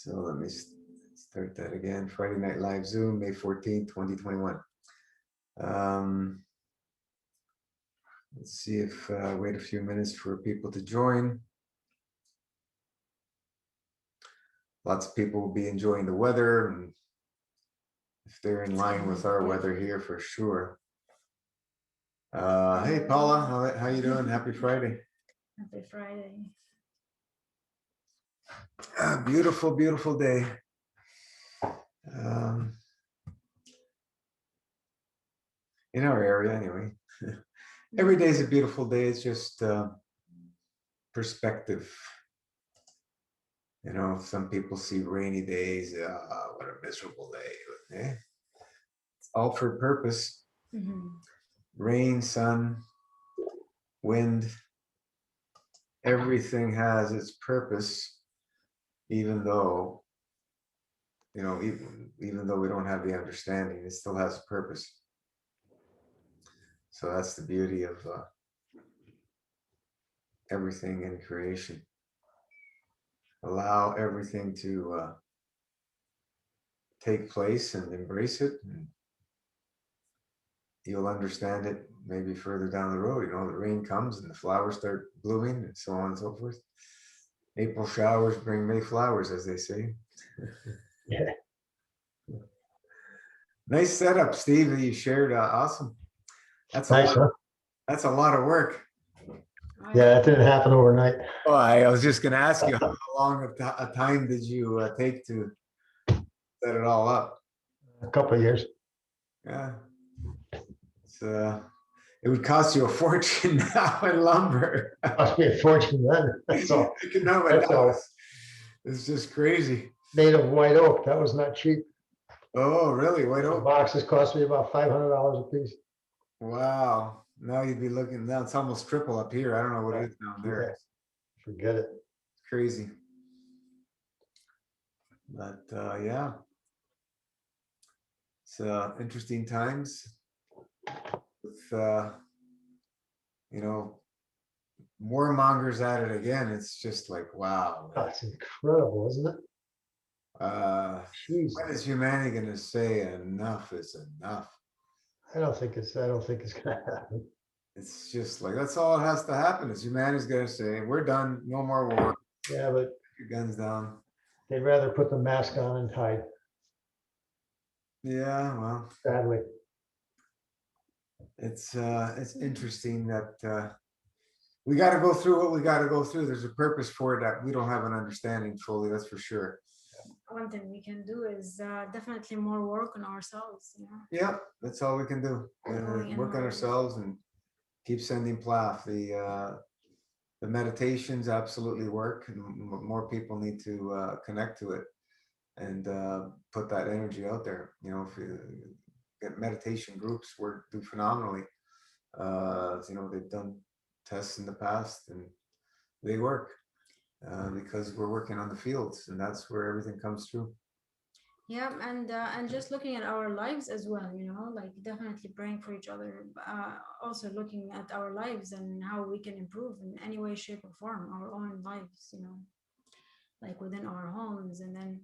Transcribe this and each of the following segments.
So let me start that again. Friday Night Live Zoom, May 14th, 2021. Let's see if wait a few minutes for people to join. Lots of people will be enjoying the weather, and if they're in line with our weather here, for sure. Hey Paula, how you doing? Happy Friday. Happy Friday. Beautiful, beautiful day. In our area anyway. Every day is a beautiful day. It's just perspective. You know, some people see rainy days. What a miserable day. Eh? It's all for purpose. Rain, sun, wind, everything has its purpose, even though, you know, even though we don't have the understanding, it still has a purpose. So that's the beauty of everything in creation. Allow everything to take place and embrace it, and you'll understand it maybe further down the road. You know, the rain comes and the flowers start blooming and so on and so forth. April showers bring May flowers, as they say. Yeah. Nice setup, Steve, that you shared. Awesome. That's a Nice, lot, huh? that's a lot of work. Yeah, it didn't happen overnight. Oh, I was just going to ask you, how long of a time did you take to set it all up? A couple of years. Yeah. It's, it would cost you a fortune now in lumber. Must be a fortune then. That's all. No, but That's all. it's just crazy. Made of white oak. That was not cheap. Oh, really? White The oak? boxes cost me about $500 a piece. Wow. Now you'd be looking, now it's almost triple up here. I don't know what it is down there. Yeah. Forget it. It's crazy. But yeah, it's interesting times with, you know, warmongers at it again. It's just like, wow. That's incredible, isn't it? When is humanity going to say enough is enough? I don't think it's gonna happen. It's just like, that's all it has to happen is humanity's going to say, we're done, no more war. Yeah, but Put your guns down. they'd rather put the mask on and hide, Yeah, well, sadly. it's interesting that we got to go through what we got to go through. There's a purpose for it that we don't have an understanding fully, that's for sure. One thing we can do is definitely more work on ourselves. Yeah, that's all we can do. Work on ourselves and keep sending plaf. The meditations absolutely work, and more people need to connect to it and put that energy out there. You know, if you get meditation groups, do phenomenally. You know, they've done tests in the past and they work because we're working on the fields, and that's where everything comes through. Yeah, and just looking at our lives as well, like definitely praying for each other. Also looking at our lives and how we can improve in any way, shape, or form our own lives. Like within our homes, and then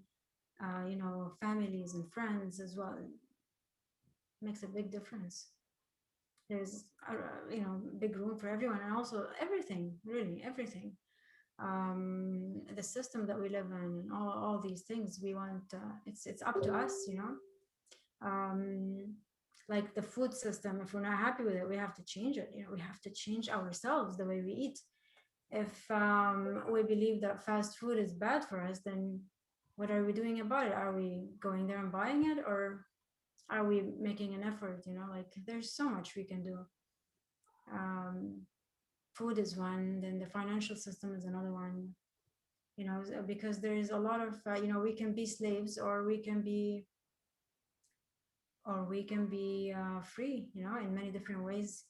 families and friends as well. It makes a big difference. There's big room for everyone, and also everything, really everything. The system that we live in, and all these things we want, it's up to us, like the food system. If we're not happy with it, we have to change it. We have to change ourselves, the way we eat. If we believe that fast food is bad for us, then what are we doing about it? Are we going there and buying it, or are we making an effort? Like there's so much we can do. Food is one, then the financial system is another one, because there is a lot of we can be slaves, or we can be free, in many different ways.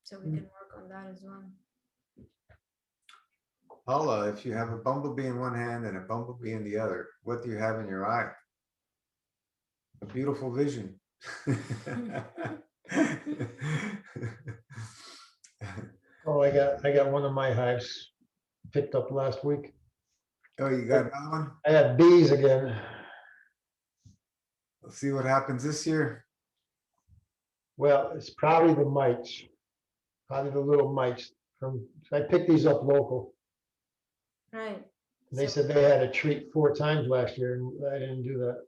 So we can work on that as well. Paula, if you have a bumblebee in one hand and a bumblebee in the other, what do you have in your eye? A beautiful vision. Oh, I got one of my hives picked up last week. Oh, you got another one? I had bees again. Let's see what happens this year. Well, it's probably the mites, probably the little mites from, I picked these up local. Right. And they So- said they had to treat 4 times last year and I didn't do that.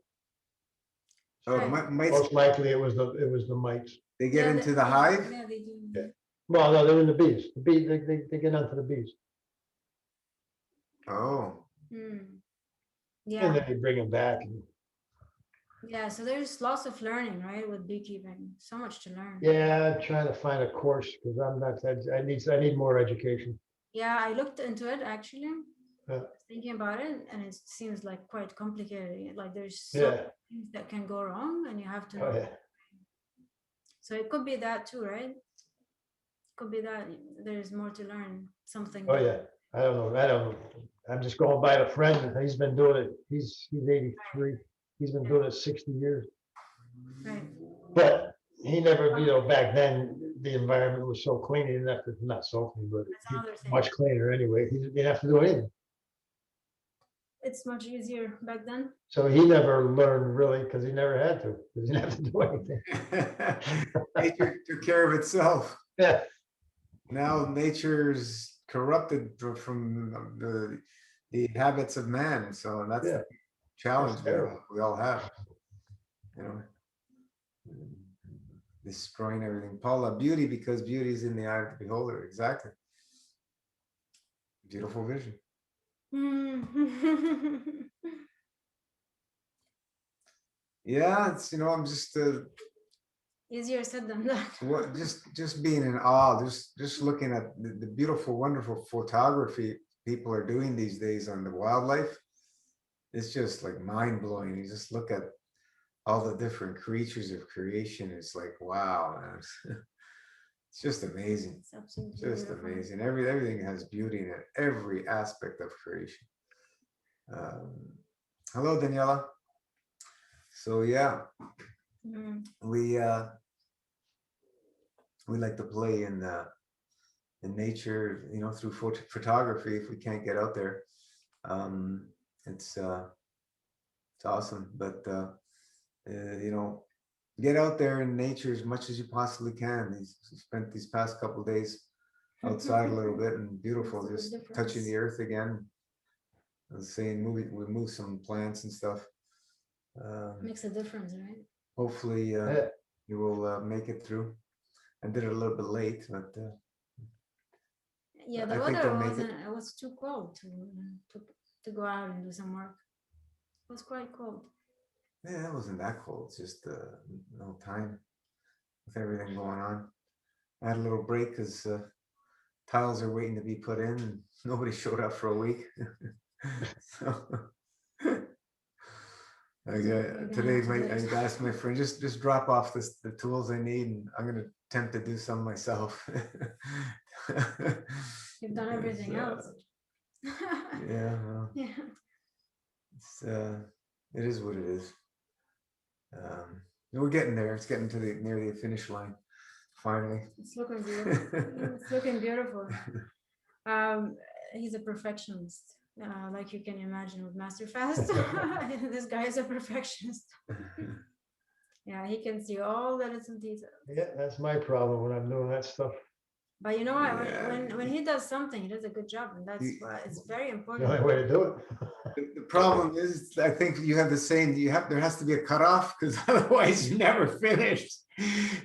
Oh, Right. mites, Most likely it was the mites. they get Yeah, into they- the hive? Yeah, they do. Yeah. Well, no, they're in the bees. The bee, they get onto the bees. Oh, Hmm. And Yeah, then they bring them back. And, yeah. So there's lots of learning, right, with beekeeping. So much to learn. yeah, I'm trying to find a course because I'm not, I need more education. Yeah, I looked into it actually, Yeah. thinking about it, and it seems like quite complicated. Like there's so Yeah. many things that can go wrong, and you have to Oh, know. yeah. So it could be that too, right? Could be that there's more to learn. Something. Oh, yeah. I don't know. I'm just going by the friend. He's been doing it. He's 83. He's been doing it 60 years. Right. But he never, back then, the environment was so clean. He didn't have to, not so clean, but That's another thing. much cleaner anyway. He didn't have to do anything. It's much easier back then. So he never learned really because he never had to. He didn't have to do anything. nature took care of itself. Yeah. Now nature's corrupted from the habits of man. So that's Yeah. the challenge That's terrible. we all have. Destroying everything. Paula, beauty because beauty is in the eye of the beholder. Exactly. Beautiful vision. Yeah, it's I'm just Easier said than done. what just being in awe, just looking at the beautiful, wonderful photography people are doing these days on the wildlife. It's just like mind blowing. You just look at all the different creatures of creation. It's like, wow, man. It's just amazing. It's absolutely Just beautiful. amazing. Everything has beauty in it. Every aspect of creation. Hello, Daniela. So yeah, Mhm. we like to play in nature, through photography if we can't get out there. It's awesome, but get out there in nature as much as you possibly can. Spent these past couple of days outside a little bit and beautiful, Makes a just big touching the difference. earth again. I was saying we move some plants and stuff. Makes a difference, right? Hopefully Yeah. you will make it through. I did it a little bit late, but Yeah, I the think weather they'll make wasn't. It was too cold to go out and do some work. It was quite cold. yeah, it wasn't that cold. It's just no time with everything going on. I had a little break because tiles are waiting to be put in and nobody showed up for a week. So today I asked my friend just drop off the tools I need and I'm gonna attempt to do some myself. You've done everything It's, else. yeah, well, Yeah. it's it is what it is. We're getting there. It's getting to near the finish line finally. It's looking beautiful. It's looking beautiful. He's a perfectionist, like you can imagine with Masterfast. This guy is a perfectionist. Yeah, he can see all the little details. Yeah, that's my problem when I'm doing that stuff. But you know what? Yeah. When he does something, he does a good job, and that's why it's very The important. only way to do it. The problem is, I think you have the same. There has to be a cutoff because otherwise you never finish.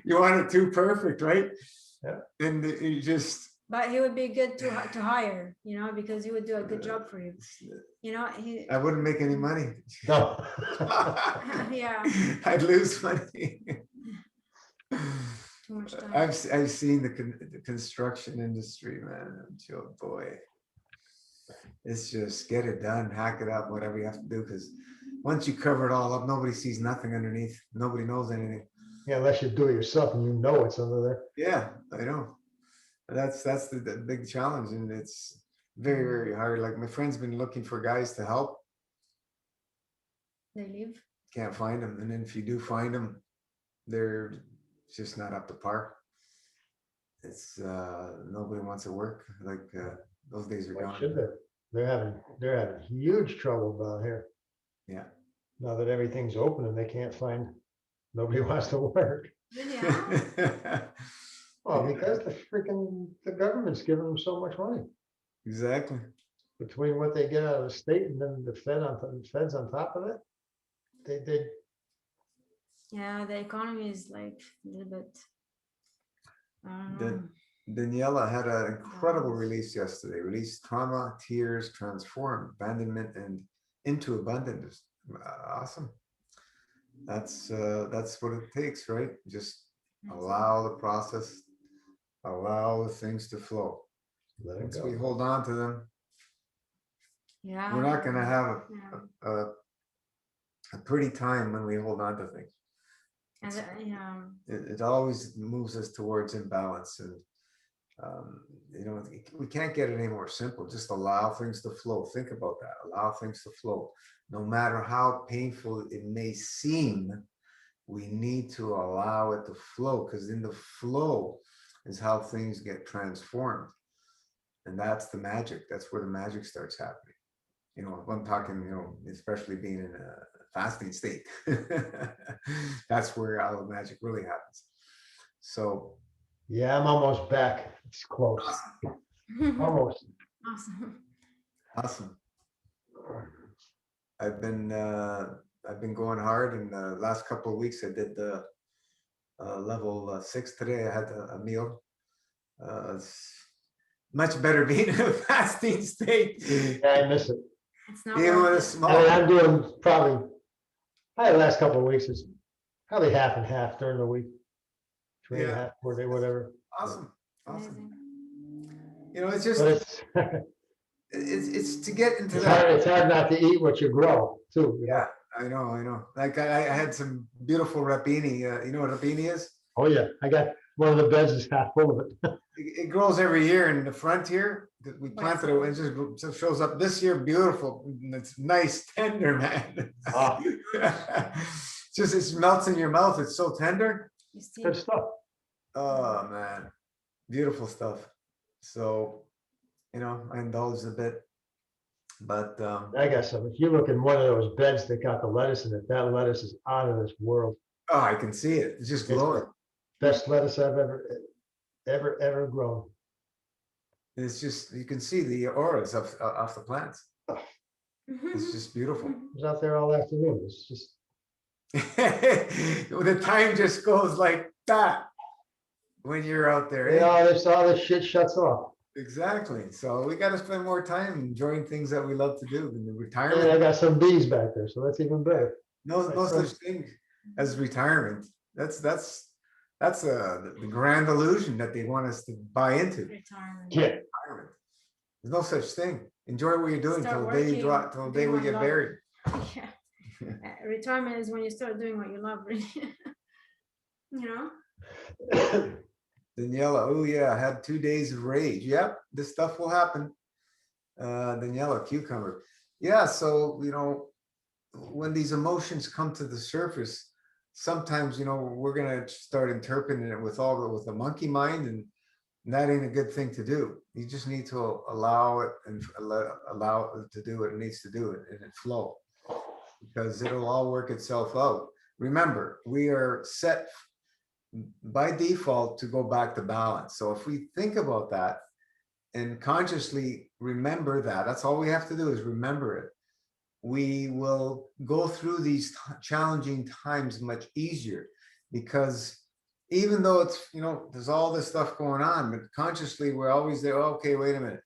You want it too perfect, right? Yeah. And you just. But he would be good to hire, because he would do a good job for you. He. I wouldn't make any money. No. Yeah. I'd lose money. Too much time. I've seen the construction industry, man. Oh boy, it's just get it done, hack it up, whatever you have to do. Because once you cover it all up, nobody sees nothing underneath. Nobody knows anything. Yeah, unless you do it yourself and you know it's under there. Yeah, I know. That's the big challenge, and it's very, very hard. Like my friend's been looking for guys to help, They leave. can't find them, and then if you do find them, they're just not up to par. It's nobody wants to work. Like those days are Why gone. should they? they're having huge trouble down here. Yeah. Now that everything's open and they can't find, nobody wants to work. Really, huh? Well, Yeah. because the government's giving them so much money Exactly. between what they get out of the state and then the feds on top of it. They Yeah, the economy is like a little bit. I don't The- know. Daniela had an incredible release yesterday. Released trauma, tears, transform, abandonment, and into abundance. Awesome. That's what it takes, right? Just allow the process, allow the things to flow. let it Once we go. hold on to them, Yeah. we're not gonna have Yeah. a pretty time when we hold on to things. And yeah. It always moves us towards imbalance, and you know, we can't get it any more simple. Just allow things to flow. Think about that. Allow things to flow. No matter how painful it may seem, we need to allow it to flow, because in the flow is how things get transformed. And that's the magic. That's where the magic starts happening. You know, I'm talking, you know, especially being in a fasting state. That's where all the magic really happens. So Yeah, I'm almost back. It's close. Almost. Awesome. awesome. I've been going hard, and the last couple of weeks I did the level 6 today. I had a meal. It's much better being in a fasting state. Yeah, I miss it. It's not Even with a worth it. small. I'm doing probably, the last couple of weeks is probably half and half during the week. 3.5, Yeah. 4 day, whatever. Awesome. Awesome. Amazing. You know, it's just, But it's to get into it's that. hard not to eat what you grow too. You know? Yeah, I know. Like I had some beautiful rapini. You know what rapini is? Oh, yeah. I got one of the beds is half full of it. It grows every year in the front here. We planted it, and it just shows up this year, beautiful. And it's nice, tender, man. Ah. Just it melts in your mouth. It's so tender. You see, Good stuff. Oh man, beautiful stuff. So, you know, I indulged a bit, but I got some. If you look in one of those beds that got the lettuce in it, that lettuce is out of this world. oh, I can see it. It's just glowing. Best lettuce I've ever grown. It's just, you can see the auras of the plants. It's just beautiful. I was out there all afternoon. It's just, The time just goes like that when you're out there. you eh? know, all this shit shuts off. Exactly. So we got to spend more time enjoying things that we love to do. In the And I retirement, got some bees back there, so that's even better. no such thing as retirement. That's the grand illusion that they want us to buy into. retirement. Yeah. Retirement. There's no such thing. Enjoy what you're doing Start till the day you working, drop, till the do day we what you get love. buried. Yeah. Retirement is when you start doing what you love, really. You know? Daniela, oh yeah, I had 2 days of rage. Yep, this stuff will happen. Daniela, cucumber. Yeah, so you know, when these emotions come to the surface, sometimes you know we're gonna start interpreting it with the monkey mind, and that ain't a good thing to do. You just need to allow it and allow it to do what it needs to do it, and it flow, because it'll all work itself out. Remember, we are set by default to go back to balance. So if we think about that and consciously remember that, that's all we have to do is remember it. We will go through these challenging times much easier, because even though it's, you know, there's all this stuff going on, but consciously we're always there. Okay, wait a minute.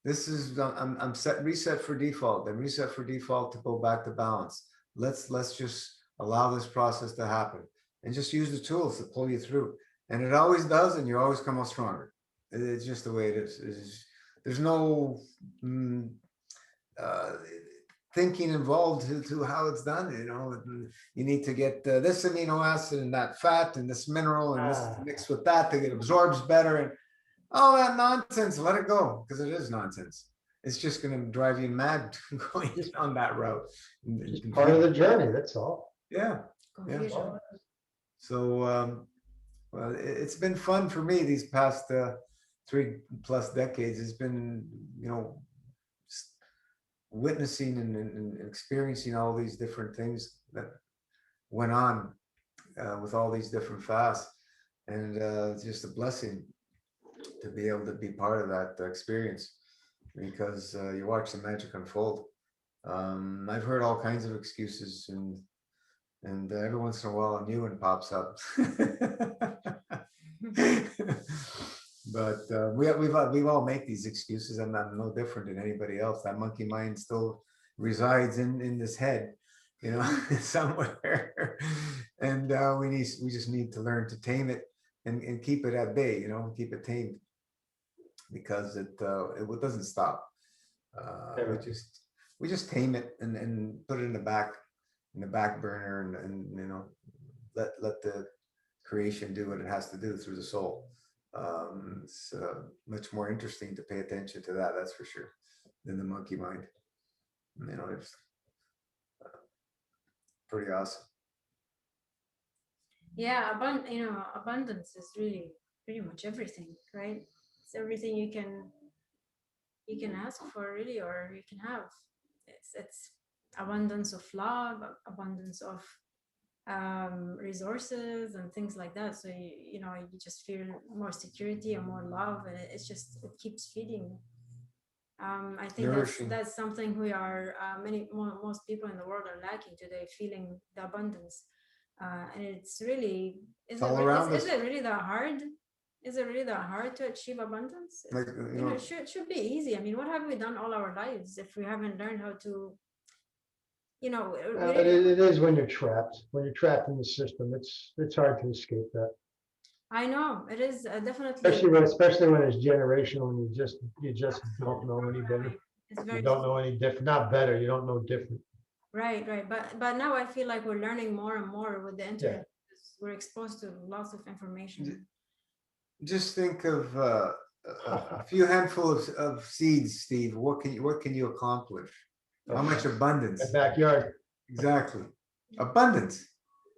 This is, I'm reset for default, then reset for default to go back to balance. Let's just allow this process to happen and just use the tools to pull you through. And it always does, and you always come out stronger. It's just the way it is. There's no thinking involved to how it's done. You know, you need to get this amino acid and that fat and this mineral and this mixed with that to get absorbs better, and all that nonsense. Let it go, because it is nonsense. It's just going to drive you mad going down that route. Just part of the journey, that's all. Yeah. Confusion. So, well, it's been fun for me these past 3+ decades. It's been, you know, witnessing and experiencing all these different things that went on with all these different fasts. And it's just a blessing to be able to be part of that experience, because you watch the magic unfold. I've heard all kinds of excuses, and every once in a while a new one pops up. But we've all make these excuses. I'm no different than anybody else. That monkey mind still resides in this head, you know, somewhere. And we just need to learn to tame it and keep it at bay, you know, keep it tamed, because it doesn't stop. We just tame it and put it in the back burner, and you know, let the creation do what it has to do through the soul. It's much more interesting to pay attention to that, that's for sure, than the monkey mind. You know, it's pretty awesome. Yeah, abundance is really pretty much everything, right? It's everything you can ask for, really, or you can have. It's abundance of love, abundance of resources and things like that. So you know, you just feel more security and more love, and it keeps feeding. I think Nourishing. that's something we are most people in the world are lacking today, feeling the abundance. And it's really, It's all around is us. it really that hard? Is it really that hard to achieve abundance? Like, You know, it should be easy. I mean, what have we done all our lives if we haven't learned how to, you know, It is when you're trapped. When you're trapped in the system, it's hard to escape that. I know it is definitely. Especially when it's generational and you just don't know any better. It's very You don't know any different. Not better. You don't know different. right. But now I feel like we're learning more and more with the internet. We're exposed to lots of information. Just think of a few handfuls of seeds, Steve. What can you accomplish? How much abundance? A backyard. Exactly. Abundance.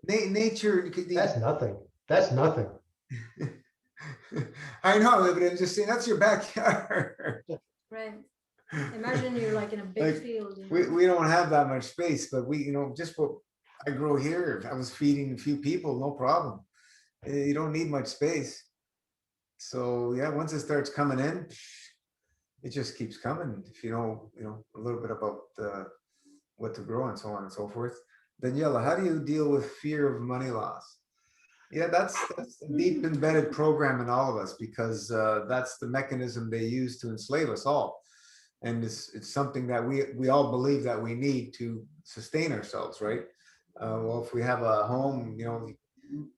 Nature. That's nothing. That's nothing. I know, but I'm just saying that's your backyard. Right. Imagine you're like in a big Like, field. You know? we don't have that much space, but you know, just what I grow here, if I was feeding a few people, no problem. You don't need much space. So yeah, once it starts coming in, it just keeps coming. If you know a little bit about what to grow and so on and so forth. Daniela, how do you deal with fear of money loss? Yeah, that's a deep embedded program in all of us, because that's the mechanism they use to enslave us all. And it's something that we all believe that we need to sustain ourselves, right? Well, if we have a home, you know,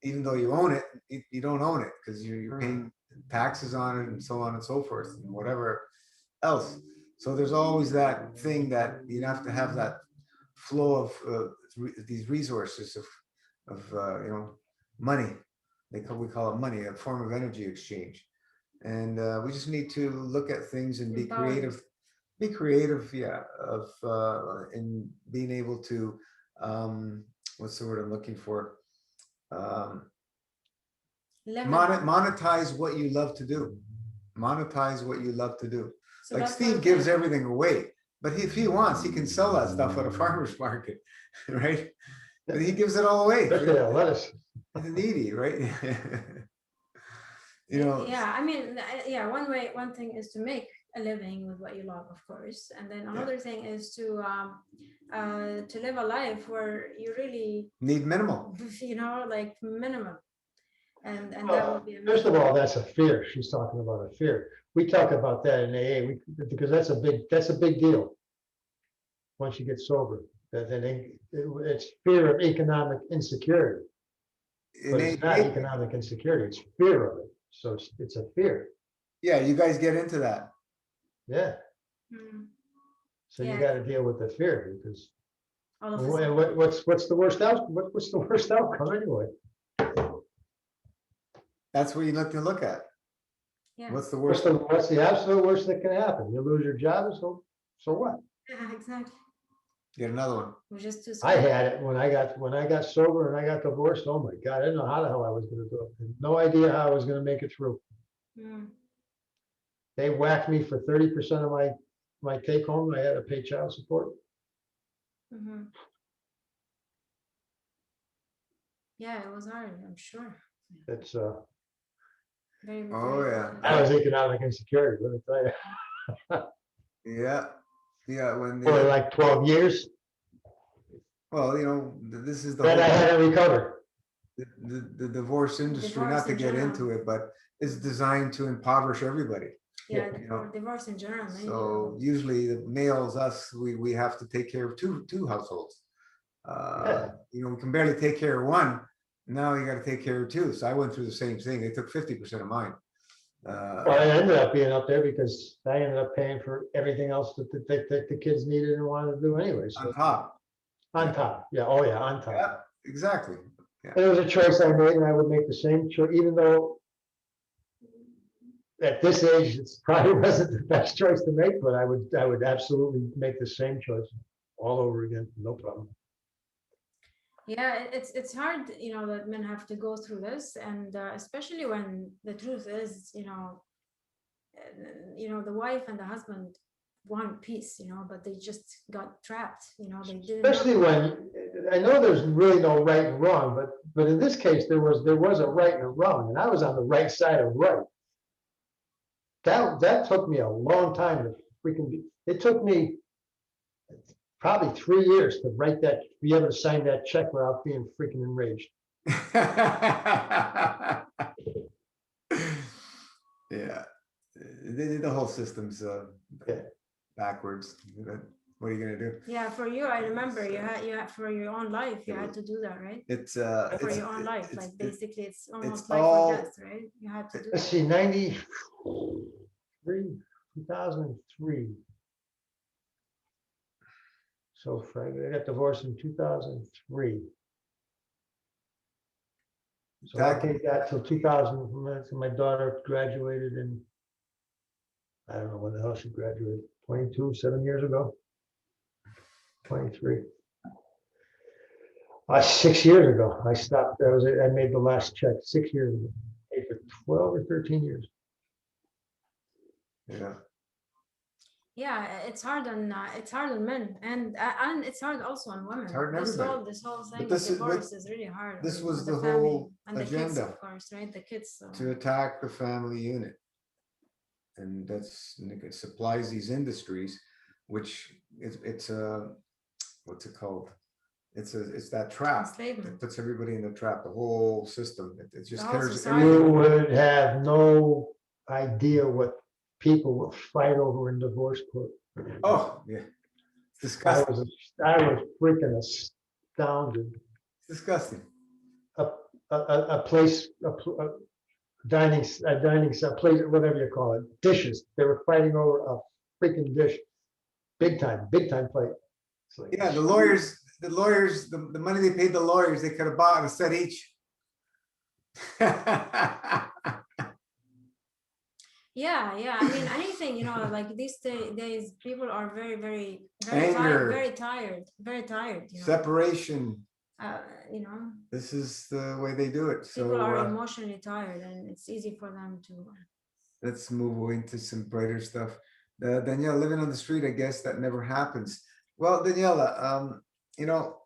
even though you own it, you don't own it, because you're paying taxes on it and so on and so forth, and whatever else. So there's always that thing that you have to have that flow of these resources of you know, money. We call it money, a form of energy exchange. And we just need to look at things and be creative. Be creative, yeah, of in being able to what's the word I'm looking for? Monetize what you love to do. Monetize what you love to do. So like Steve gives everything away, but if he wants, he can sell that stuff at a farmer's market, right? But he gives it all away. Lettuce. He's needy, right? You know. Yeah, I mean, yeah. One thing is to make a living with what you love, of course, and then another thing is to live a life where you really need minimal. You know, like minimum. And that would be first of all, that's a fear. She's talking about a fear. We talk about that in AA because that's a big deal. Once you get sober, it's fear of economic insecurity. But it's not economic insecurity, it's fear of it. So it's a fear. Yeah, you guys get into that. Yeah. So you got to deal with the fear, because what's the worst outcome? What's the worst outcome anyway? That's what you have to look at. Yeah. What's the worst? What's the absolute worst that can happen? You lose your job, so what? Yeah, exactly. Get another one. We're just too I had it when I got sober and I got divorced. Oh my God, I didn't know how the hell I was going to do it. No idea how I was going to make it through. They whacked me for 30% of my take home, I had to pay child support. Mhm. Yeah, it was hard, I'm sure. It's, Very, Oh, very yeah. hard. that was economic insecurity, let me tell you. Yeah, yeah, when For the, like 12 years, well, you know, this is the then I whole, had to recover. the divorce industry, Divorce not to in get general. into it, but it's designed to impoverish everybody. Yeah, Yeah. You know, divorce in general. many So usually the males, us, we have to take care of two households. You know, we can barely take care of one. Now you got to take care of two. So I went through the same thing. They took 50% of mine. Well, I ended up being up there because I ended up paying for everything else that the kids needed and wanted to do anyway, so. On top. On top, yeah, oh yeah, on top. Yeah, exactly. And it was a choice I made, and I would make the same choice, even though at this age, it's probably wasn't the best choice to make, but I would absolutely make the same choice all over again, no problem. Yeah, it's hard, that men have to go through this, and especially when the truth is, the wife and the husband want peace, but they just got trapped, they didn't Especially know. when, I know there's really no right and wrong, but in this case, there was a right and a wrong, and I was on the right side of right. That took me a long time to it took me probably 3 years to be able to sign that check without being freaking enraged. Yeah, the whole system's Yeah. backwards. What are you gonna do? Yeah, for you, I remember you had for your own life, you had to do that, right? It's For it's your own life, it's- like basically it's almost it's life all- or death, right? You had to do Let's that. see, 2003. So Frank, I got divorced in 2003. So I That- paid that till 2000, so my daughter graduated in, I don't know when the hell she graduated, 22, 7 years ago. 23. 6 years ago, I stopped, I made the last check 6 years ago. Paid for 12 or 13 years. Yeah. Yeah, it's hard on men, and it's hard also on women. hard on everybody. This whole thing But of this is- divorce is really hard. this on was the family whole and the kids, agenda. of course, right? The kids. So. To attack the family unit. And it supplies these industries, which it's a, what's it called? It's that trap. Enslavement. It puts everybody in the trap, the whole system. It just The whole carries society. You everything. would have no idea what people would fight over in divorce court. Oh, yeah. It's I disgusting. was freaking astounded. It's disgusting. A place, a dining, a place, whatever you call it, dishes. They were fighting over a freaking dish. Big time fight. It's like, Yeah, the lawyers, the money they paid the lawyers, they could have bought a set each. Yeah. I mean, anything, like these days, people are very, very, very Anger. tired, very tired. Separation. Uh, This is the way they do it. people are So emotionally tired, and it's easy for them to. let's move into some brighter stuff. Danielle, living on the street, I guess that never happens. Well, Daniela,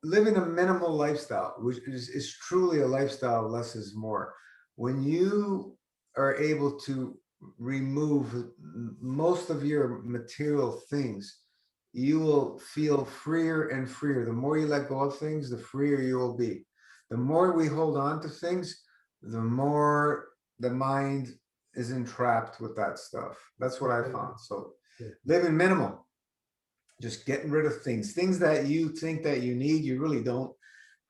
living a minimal lifestyle, which is truly a lifestyle, less is more. When you are able to remove most of your material things, you will feel freer and freer. The more you let go of things, the freer you will be. The more we hold on to things, the more the mind is entrapped with that stuff. That's what I found. So living minimal, just getting rid of things that you think that you need, you really don't.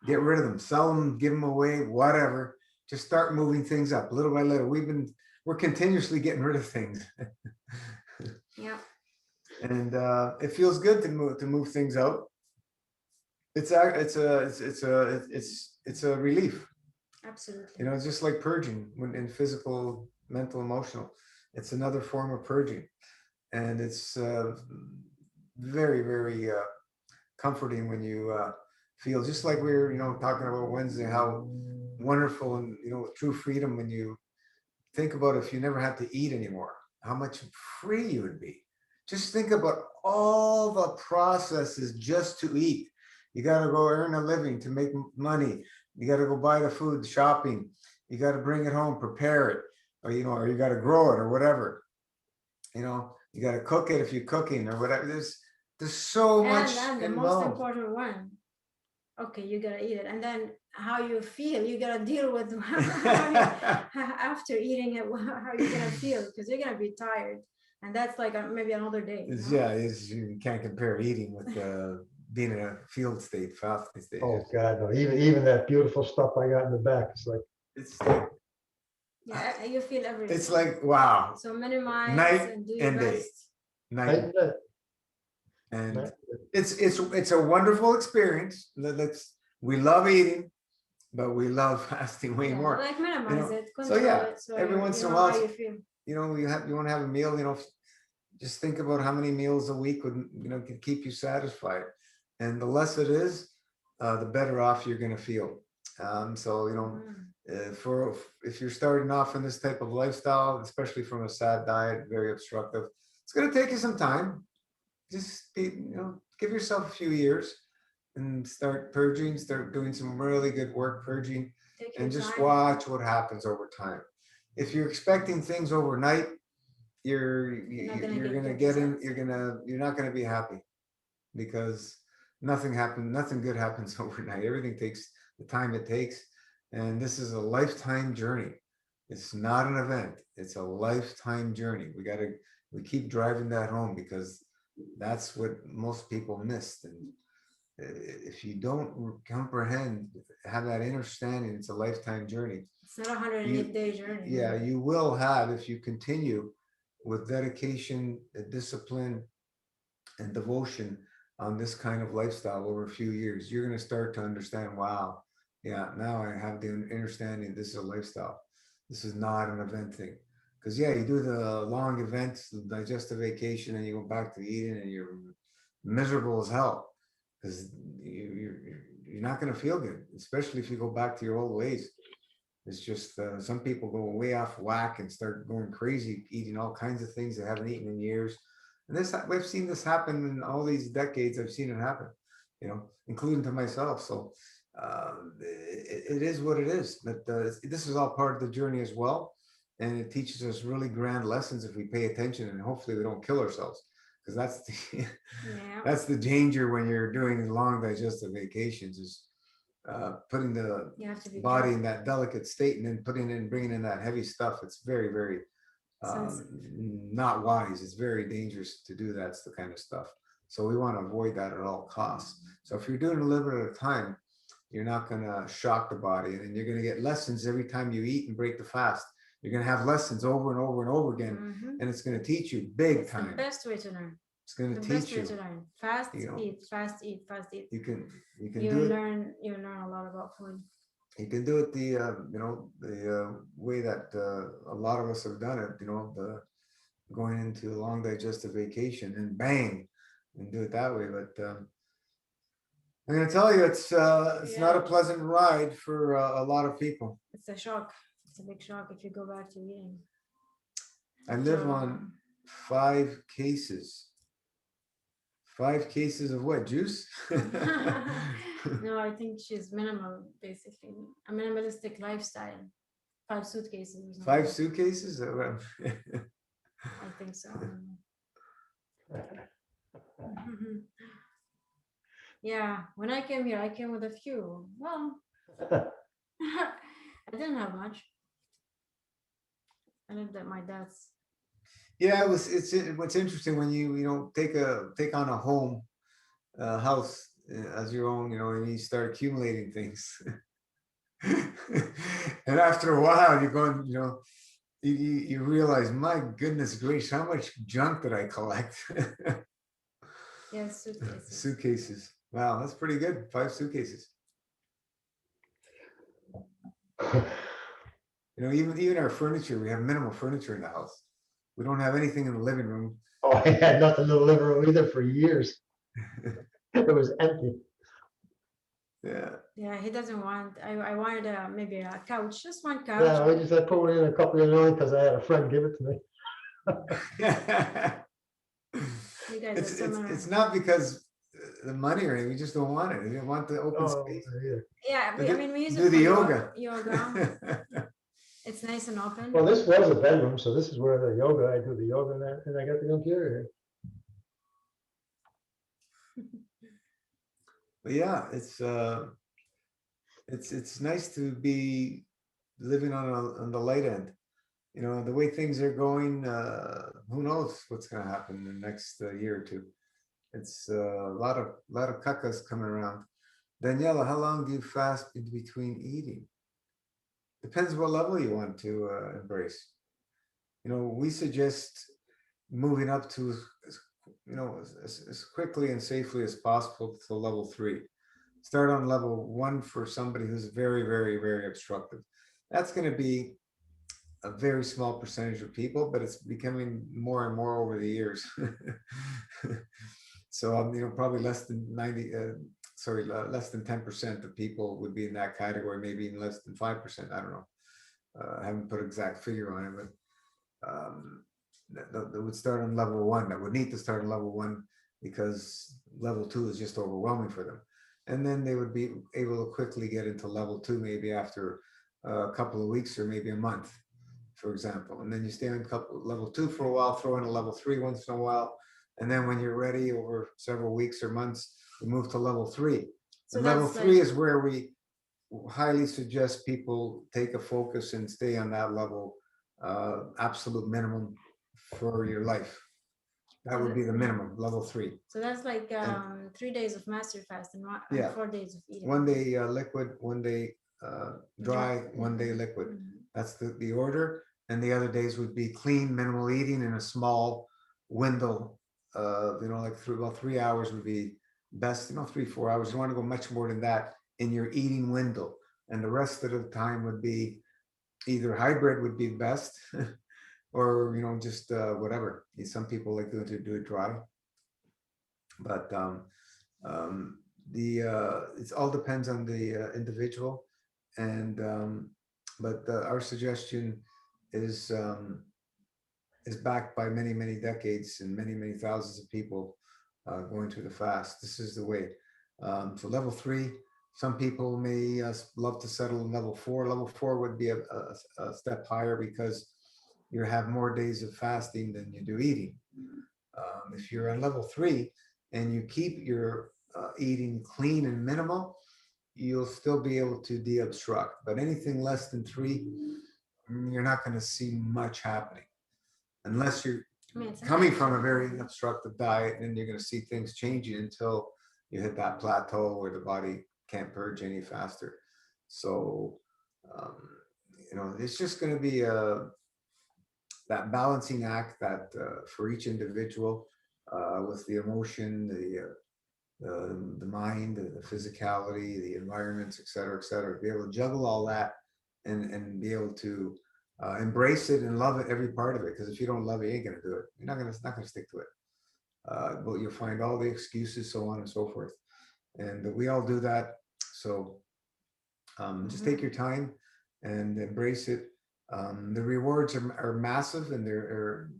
Get rid of them, sell them, give them away, whatever. Just start moving things up little by little. We're continuously getting rid of things. Yeah. And it feels good to move things out. It's a relief. Absolutely. It's just like purging when in physical, mental, emotional. It's another form of purging, and it's very, very comforting when you feel just like we were, talking about Wednesday, how wonderful and true freedom when you think about if you never had to eat anymore, how much free you would be. Just think about all the processes just to eat. You got to go earn a living to make money. You got to go buy the food, shopping. You got to bring it home, prepare it, or or you got to grow it or whatever. You got to cook it if you're cooking or whatever. There's so much And the most involved. important one, okay, you gotta eat it, and then how you feel, you gotta deal with after eating it, how you're gonna feel, because you're gonna be tired, and that's like maybe another day. Yeah, you can't compare eating with being in a field state, fasting state. Oh, God, no, even that beautiful stuff I got in the back, it's like, It's like, Yeah, you feel everything. it's like, wow, So minimize night and do your and day. best. night. And it's a wonderful experience. We love eating, but we love fasting way Yeah, more. like minimize it, So control yeah, it, so every once you in a know while, how you feel. you want to have a meal, just think about how many meals a week would, can keep you satisfied. And the less it is, the better off you're going to feel. So, if you're starting off in this type of lifestyle, especially from a sad diet, very obstructive, it's going to take you some time. Just give yourself a few years and start purging, start doing some really good work purging, Take and your just time. watch what happens over time. If you're expecting things overnight, you're not gonna you're get gonna good get in, results. you're not gonna be happy, because nothing good happens overnight. Everything takes the time it takes, and this is a lifetime journey. It's not an event, it's a lifetime journey. We keep driving that home, because that's what most people missed. And if you don't comprehend, have that understanding, it's a lifetime journey. It's not a 108-day journey. Yeah, you will have, if you continue with dedication, discipline, and devotion on this kind of lifestyle over a few years, you're going to start to understand, wow, yeah, now I have the understanding this is a lifestyle. This is not an event thing. Because yeah, you do the long events, the digestive vacation, and you go back to eating, and you're miserable as hell, because you're not going to feel good, especially if you go back to your old ways. It's just some people go way off whack and start going crazy, eating all kinds of things they haven't eaten in years. And we've seen this happen in all these decades. I've seen it happen, including to myself. So it is what it is. But this is all part of the journey as well. And it teaches us really grand lessons if we pay attention, and hopefully we don't kill ourselves. Because that's the danger when you're doing long digestive vacations, is putting the body in that delicate state, and then bringing in that heavy stuff. It's very, very not wise. It's very dangerous to do that kind of stuff. So we want to avoid that at all costs. So if you're doing a little bit at a time, you're not going to shock the body, and then you're going to get lessons every time you eat and break the fast. You're going to have lessons over and over and over again, and it's going to teach you big time. The best way to learn. It's going to teach you. Fast eat, fast eat, fast eat. You can you do learn. You learn a lot about food. You can do it the way that a lot of us have done it. The going into a long digestive vacation and bang, and do it that way. But I'm going to tell you, it's not a pleasant ride for a lot of people. It's a shock. It's a big shock if you go back to eating. I live on 5 cases. 5 cases of what? Juice? No, I think she's minimal, basically. A minimalistic lifestyle. 5 suitcases. 5 suitcases? I think so. Yeah, when I came here, I came with a few. Well, I didn't have much. I lived at my dad's. Yeah, it's what's interesting when you take on a home, house as your own, and you start accumulating things. And after a while, you're going, you realize, my goodness gracious, how much junk did I collect? Yeah, suitcases. Suitcases. Wow, that's pretty good. 5 suitcases. Even our furniture, we have minimal furniture in the house. We don't have anything in the living room. Oh, I had nothing in the living room either for years. It was empty. Yeah. Yeah, he doesn't want. I wanted maybe a couch, just one couch. Yeah, I put one in a couple of years because I had a friend give it to me. you guys are similar. It's not because the money or anything, we just don't want it. We don't want the open Oh, space. yeah. Yeah, But I mean, we use do it the for yoga. yoga. It's nice and open. Well, this was a bedroom, so this is where the yoga, I do the yoga and I got the computer here. But yeah, it's nice to be living on the light end. You know, the way things are going, who knows what's going to happen in the next year or two. It's a lot of cacas coming around. Daniela, how long do you fast in between eating? Depends what level you want to embrace. You know, we suggest moving up to, as quickly and safely as possible to level 3. Start on level 1 for somebody who's very, very, very obstructive. That's going to be a very small percentage of people, but it's becoming more and more over the years. So, probably less than 10% of people would be in that category, maybe even less than 5%. I don't know. I haven't put an exact figure on it, but that would start on level 1. That would need to start on level 1 because level 2 is just overwhelming for them. And then they would be able to quickly get into level 2, maybe after a couple of weeks or maybe a month, for example. And then you stay on level 2 for a while, throw in a level 3 once in a while. And then when you're ready, over several weeks or months, you move to level 3. So and level that's 3 like- is where we highly suggest people take a focus and stay on that level, absolute minimum for your life. That would be the minimum, level 3. So that's like 3 days of master fast and Yeah. 4 days of eating. 1 day liquid, 1 day dry, 1 day liquid. Mhm. That's the order. And the other days would be clean, minimal eating in a small window. Like about 3 hours would be best, 3-4 hours. You want to go much more than that in your eating window. And the rest of the time would be either hybrid would be best or, just whatever. Some people like to do it dry. But it all depends on the individual. And but our suggestion is backed by many, many decades and many, many thousands of people going through the fast. This is the way. So level 3, some people may love to settle in level 4. Level 4 would be a step higher because you have more days of fasting than you do eating. If you're on level 3 and you keep your eating clean and minimal, you'll still be able to de-obstruct. But anything less than 3, you're not going to see much happening. Unless you're coming from a very obstructive diet, and you're going to see things changing until you hit that plateau where the body can't purge any faster. So, it's just going to be that balancing act that for each individual with the emotion, the mind, the physicality, the environments, et cetera, be able to juggle all that and be able to embrace it and love it, every part of it. Because if you don't love it, you ain't gonna do it. You're not gonna stick to it. But you'll find all the excuses, so on and so forth. And we all do that. So just take your time and embrace it. The rewards are massive, and they're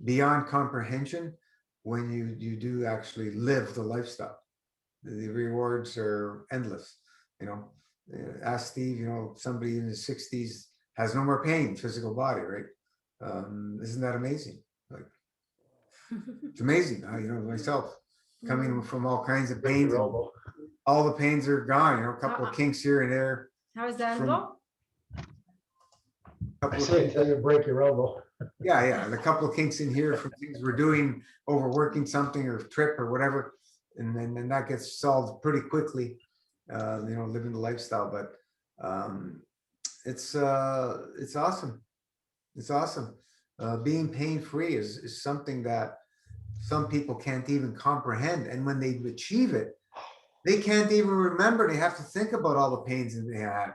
beyond comprehension when you do actually live the lifestyle. The rewards are endless. Ask Steve, somebody in his 60s has no more pain, physical body, right? Isn't that amazing? Like, it's amazing. Myself coming from all kinds of pains, and all the pains are gone. A couple of kinks here and there. How is the elbow? I say until you break your elbow. Yeah, and a couple of kinks in here from things we're doing, overworking something or trip or whatever, and then that gets solved pretty quickly. Living the lifestyle, but it's awesome. It's awesome. Being pain-free is something that some people can't even comprehend, and when they achieve it, they can't even remember. They have to think about all the pains that they had.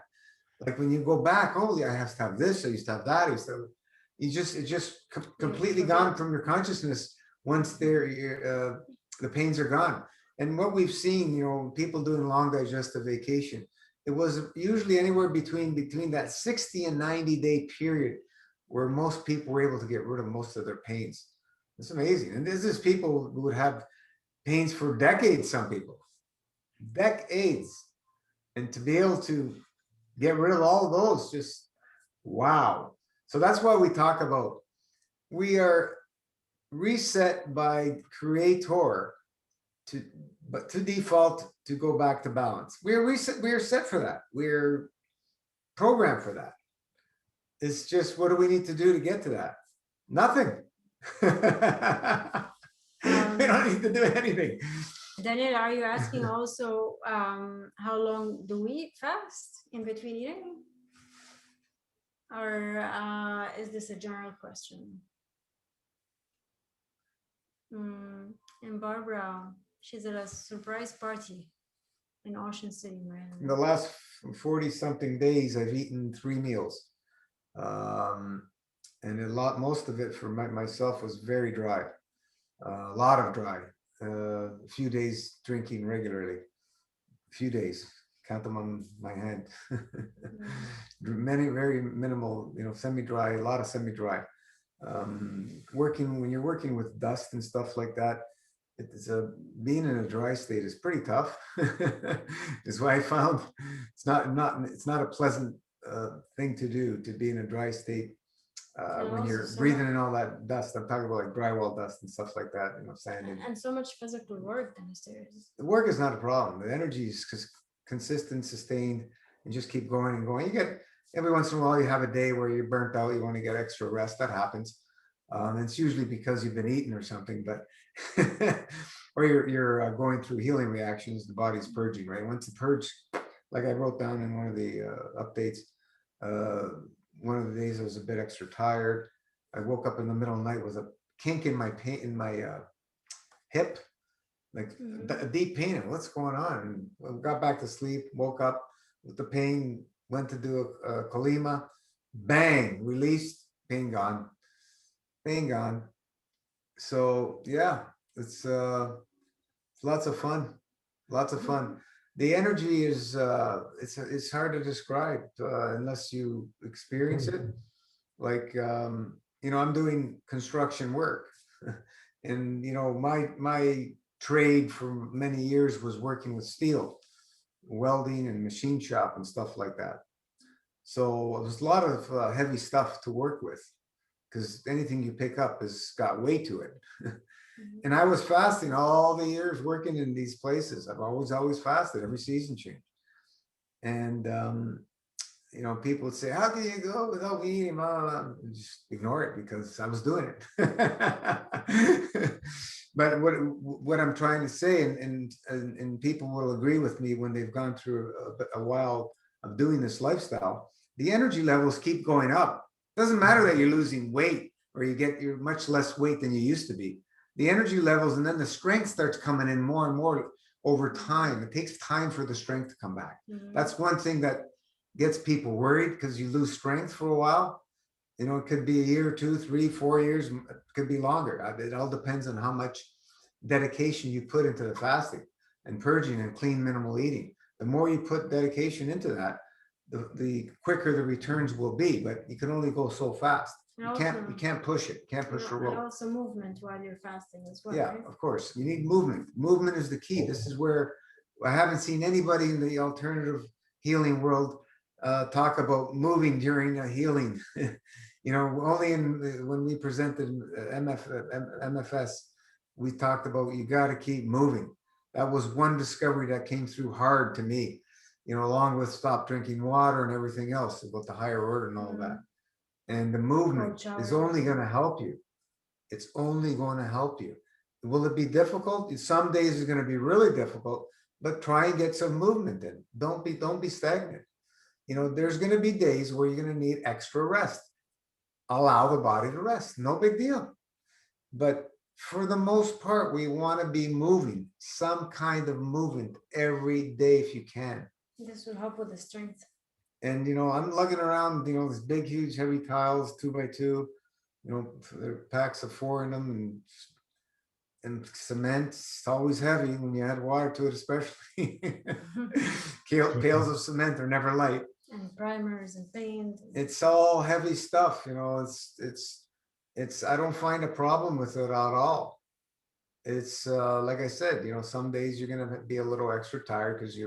Like when you go back, oh yeah, I have to have this, I used to have that, it's just completely gone from your consciousness once the pains are gone. And what we've seen, people doing long digestive vacation, it was usually anywhere between that 60 and 90 day period where most people were able to get rid of most of their pains. It's amazing. And this is people who would have pains for decades, some people, decades. And to be able to get rid of all of those, just wow. So that's why we talk about, we are reset by creator to, but to default to go back to balance. We're reset, we're set for that. We're programmed for that. It's just, what do we need to do to get to that? Nothing. We don't need to do anything. Daniel, are you asking also how long do we fast in between eating? Or is this a general question? And Barbara, she's at a surprise party in Ocean City, In the Maryland. last 40 something days, I've eaten 3 meals. And most of it for myself was very dry. A lot of dry. A few days drinking regularly. A few days, count them on my hand. Many, very minimal, semi-dry, a lot of semi-dry. When you're working with dust and stuff like that, being in a dry state is pretty tough. Is why I found it's not a pleasant thing to do, to be in a dry state when you're breathing in all that dust. I'm talking about like drywall dust and stuff like that, sand. And so much physical work downstairs. The work is not a problem. The energy is consistent, sustained, and just keep going and going. You get, every once in a while, you have a day where you're burnt out, you want to get extra rest. That happens. It's usually because you've been eating or something, but or you're going through healing reactions. The body's purging, right? Once the purge, like I wrote down in one of the updates, one of the days I was a bit extra tired. I woke up in the middle of the night with a kink in my hip, like a deep pain. And what's going on? And I got back to sleep, woke up with the pain, went to do a Colima, bang, released, pain gone. Being gone. So yeah, it's lots of fun. The energy is it's hard to describe unless you experience it. Like I'm doing construction work, and my trade for many years was working with steel, welding and machine shop and stuff like that. So it was a lot of heavy stuff to work with, because anything you pick up has got weight to it. And I was fasting all the years working in these places. I've always fasted, every season change. And, people would say, how can you go without eating? Just ignore it, because I was doing it. But what I'm trying to say, and people will agree with me when they've gone through a while of doing this lifestyle, the energy levels keep going up. Doesn't matter that you're losing weight or you're much less weight than you used to be. The energy levels, and then the strength starts coming in more and more over time. It takes time for the strength to come back. That's one thing that gets people worried, because you lose strength for a while. It could be a year, 2, 3, 4 years. It could be longer. It all depends on how much dedication you put into the fasting and purging and clean minimal eating. The more you put dedication into that, the quicker the returns will be, but you can only go so fast. You can't push it. Can't push the rope. And also movement while you're fasting as well. Yeah, right? Of course. You need movement. Movement is the key. This is where I haven't seen anybody in the alternative healing world talk about moving during a healing. Only when we presented MFS, we talked about you got to keep moving. That was one discovery that came through hard to me. Along with stop drinking water and everything else about the higher order and all that. And the movement is only going to help you. It's only going to help you. Will it be difficult? Some days is going to be really difficult, but try and get some movement in. Don't be stagnant. There's going to be days where you're going to need extra rest. Allow the body to rest. No big deal. But for the most part, we want to be moving, some kind of movement every day if you can. This will help with the strength. And, I'm lugging around, these big, huge, heavy tiles, 2x2, there are packs of 4 in them, and cement. It's always heavy when you add water to it, especially. Pails of cement are never light. And primers and paint. It's all heavy stuff, I don't find a problem with it at all. It's like I said, some days you're gonna be a little extra tired because we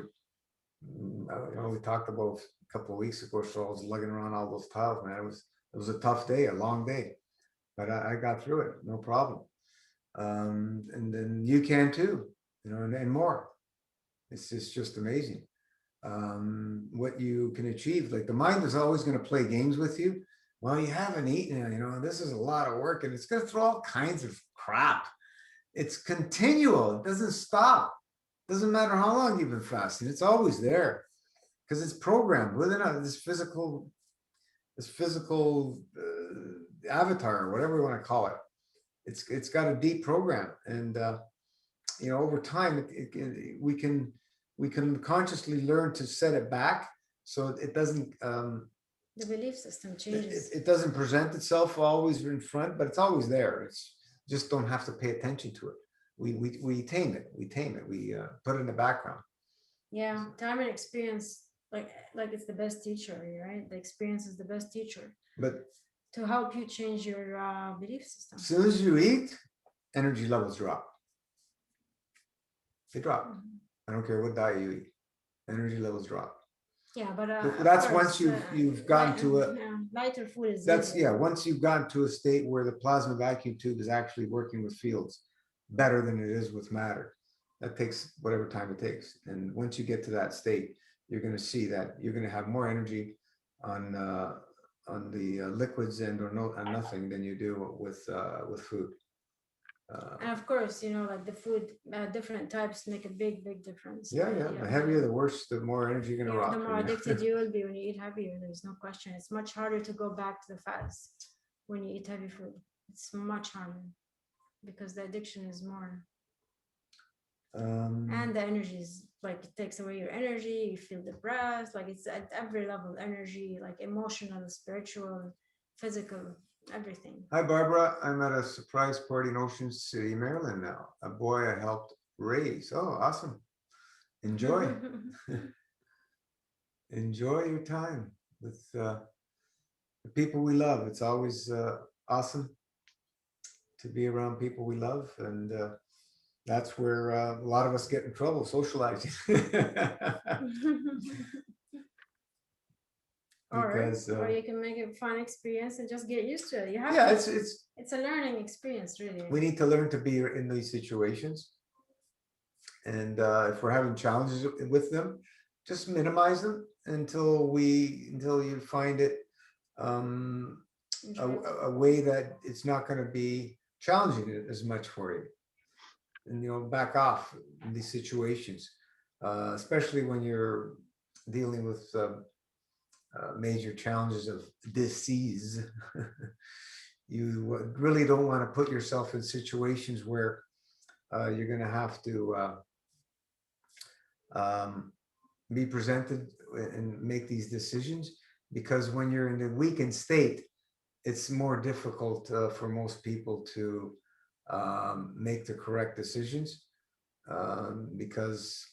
talked about a couple of weeks ago, so I was lugging around all those tiles, man. It was a tough day, a long day, but I got through it, no problem. And then you can too, and more. It's just amazing what you can achieve. Like the mind is always going to play games with you. Well, you haven't eaten, this is a lot of work, and it's going to throw all kinds of crap. It's continual. It doesn't stop. Doesn't matter how long you've been fasting. It's always there because it's programmed within this physical avatar, or whatever you want to call it. It's got a deep program, and over time we can consciously learn to set it back so it doesn't The belief system changes. it doesn't present itself always in front, but it's always there. It's just don't have to pay attention to it. We tame it. We put it in the background. Yeah, time and experience, like it's the best teacher, right? The experience is the best teacher But to help you change your belief system. as soon as you eat, energy levels drop. They drop. Mhm. I don't care what diet you eat. Energy levels drop. Yeah, but That's of course, once you've gotten to a lighter food is that's easier. once you've gotten to a state where the plasma vacuum tube is actually working with fields better than it is with matter. That takes whatever time it takes. And once you get to that state, you're going to see that you're going to have more energy on the liquids and on nothing than you do with food. And of course, like the food, different types make a big difference. Yeah. The heavier, the worse, the more energy you're going to rock. The more addicted you will be when you eat heavier. There's no question. It's much harder to go back to the fast when you eat heavy food. It's much harder because the addiction is more. And the energy is like it takes away your energy. You feel depressed. Like it's at every level, energy, like emotional, spiritual, physical, everything. Hi, Barbara. I'm at a surprise party in Ocean City, Maryland now. A boy I helped raise. Oh, awesome. Enjoy. Enjoy your time with the people we love. It's always awesome to be around people we love. And that's where a lot of us get in trouble, socializing. Or you can make it a fun experience and just get used to it. You have it's a learning experience, really. We need to learn to be in these situations. And if we're having challenges with them, just minimize them until you find it a way that it's not going to be challenging as much for you. And back off in these situations, especially when you're dealing with major challenges of disease. You really don't want to put yourself in situations where you're going to have to be presented and make these decisions, because when you're in a weakened state, it's more difficult for most people to make the correct decisions because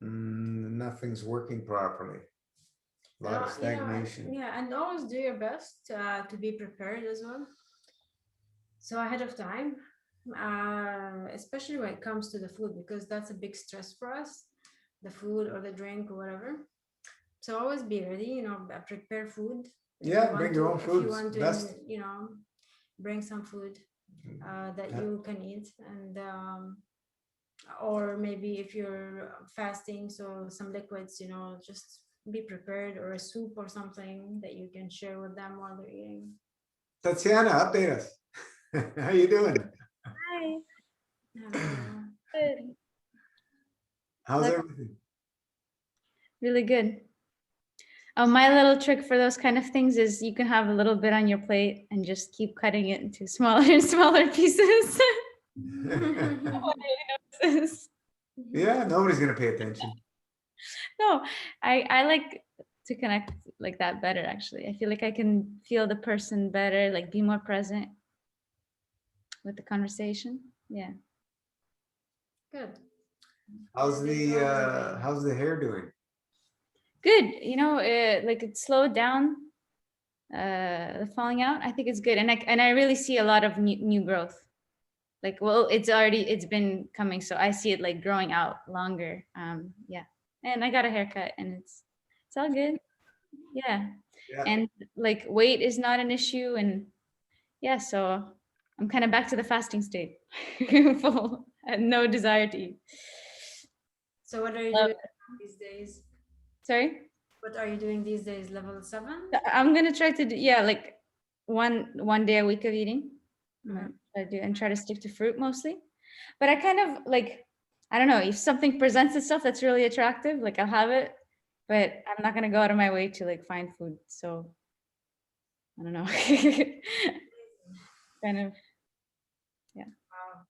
nothing's working properly. A lot of stagnation. And always do your best to be prepared as well. So ahead of time, especially when it comes to the food, because that's a big stress for us, the food or the drink or whatever. So always be ready, prepare food. Bring your own food. If you want to, bring some food that you can eat, and or maybe if you're fasting, so some liquids, just be prepared, or a soup or something that you can share with them while they're eating. Tatiana, update us. How you doing? Hi. Good. How's everything? Really good. My little trick for those kind of things is you can have a little bit on your plate and just keep cutting it into smaller and smaller pieces. Yeah, nobody's gonna pay attention. No, I like to connect like that better, actually. I feel like I can feel the person better, like be more present with the conversation. Yeah. Good. How's the hair doing? Good. Like it slowed down the falling out, I think it's good, and I really see a lot of new growth. Like, well, it's been coming, so I see it like growing out longer. Yeah, and I got a haircut, and it's all good. Yeah, Yeah. and like weight is not an issue, and yeah, so I'm kind of back to the fasting state, full, and no desire to eat. So what are you Love doing these days? Sorry. What are you doing these days? Level 7? I'm gonna try to do, yeah, like one day a week of eating. I'm gonna try to do and try to stick to fruit mostly. But I kind of like, I don't know, if something presents itself that's really attractive, like I'll have it, but I'm not gonna go out of my way to like find food. So I don't know. Kind of, Wow.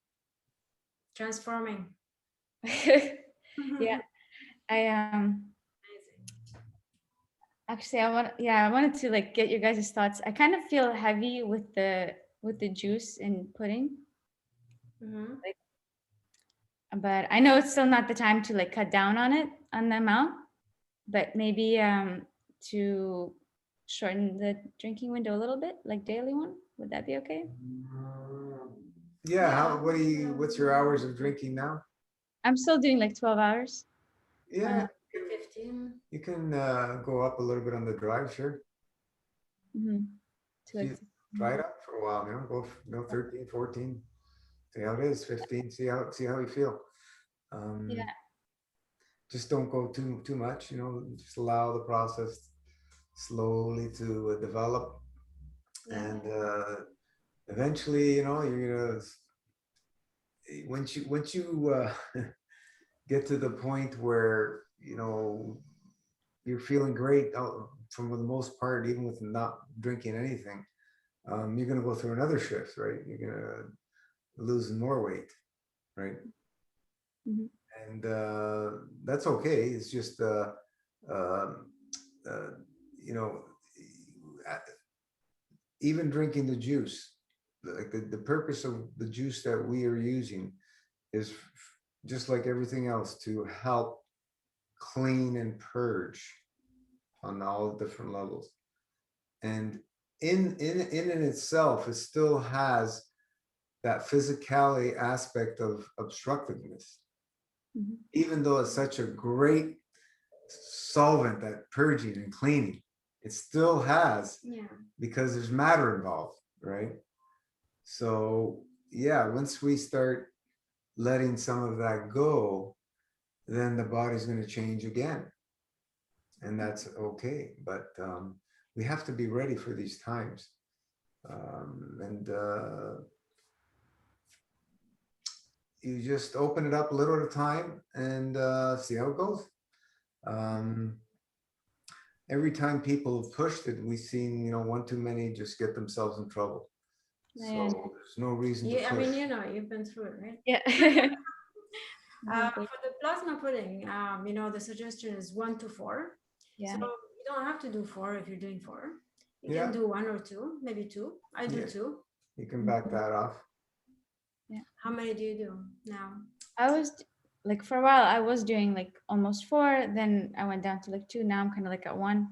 Transforming. yeah. I Amazing. actually I wanted to like get your guys' thoughts. I kind of feel heavy with the juice and pudding. Mhm. But I know it's still not the time to like cut down on it, on the amount, but maybe to shorten the drinking window a little bit, like daily one. Would that be okay? Yeah, what's your hours of drinking now? I'm still doing like 12 hours. Yeah, 15. you can go up a little bit on the drive, sure. Mhm. To like, Try it out for a while, go 13, 14, see how it is, 15, see how you feel. Yeah. Just don't go too much, just allow the process slowly to develop. Yeah. And eventually, you're gonna, once you get to the point where you're feeling great for the most part, even with not drinking anything, you're gonna go through another shift, right? You're gonna lose more weight, right? Mhm. And that's okay. It's just um, uh, you know even drinking the juice, like the purpose of the juice that we are using is just like everything else, to help clean and purge on all different levels. And in itself, it still has that physicality aspect of obstructiveness, Mhm. even though it's such a great solvent at purging and cleaning. It still has, Yeah. because there's matter involved, right? So yeah, once we start letting some of that go, then the body's going to change again, and that's okay. But we have to be ready for these times, and you just open it up a little at a time and see how it goes. Um, every time people have pushed it, we've seen, one too many just get themselves in trouble. So Yeah. there's no reason to Yeah, I push. mean, you've been through it, right? Yeah. For the plasma pudding, the suggestion is 1 to 4. Yeah. So you don't have to do 4 if you're doing 4. You Yeah. can do 1 or 2, maybe 2. I do Yeah. 2. You can back that off. How many do you do now? I was like, for a while I was doing like almost 4, then I went down to like 2. Now I'm kind of like at 1.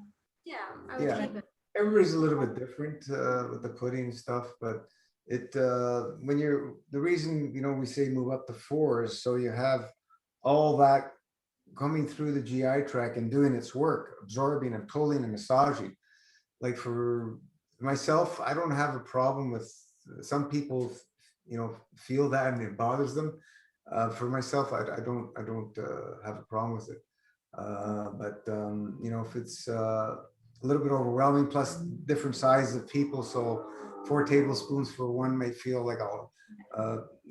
Yeah, I would Yeah. keep it. Everybody's a little bit different with the pudding stuff, but the reason we say move up to 4 is so you have all that coming through the GI tract and doing its work, absorbing and pulling and massaging. Like for myself, I don't have a problem with, some people feel that and it bothers them. For myself, I don't have a problem with it. But if it's a little bit overwhelming, plus different sizes of people, so 4 tablespoons for one may feel like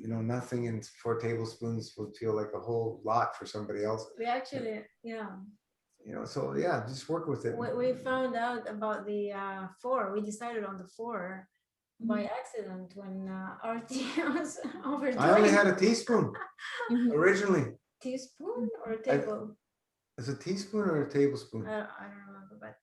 nothing, and 4 tablespoons would feel like a whole lot for somebody else. We actually, yeah. So yeah, just work with it. We found out about the 4. We decided on the 4 by accident when RT was overdoing. I only had a teaspoon originally. Teaspoon or a table? Is it a teaspoon or a tablespoon? I don't remember,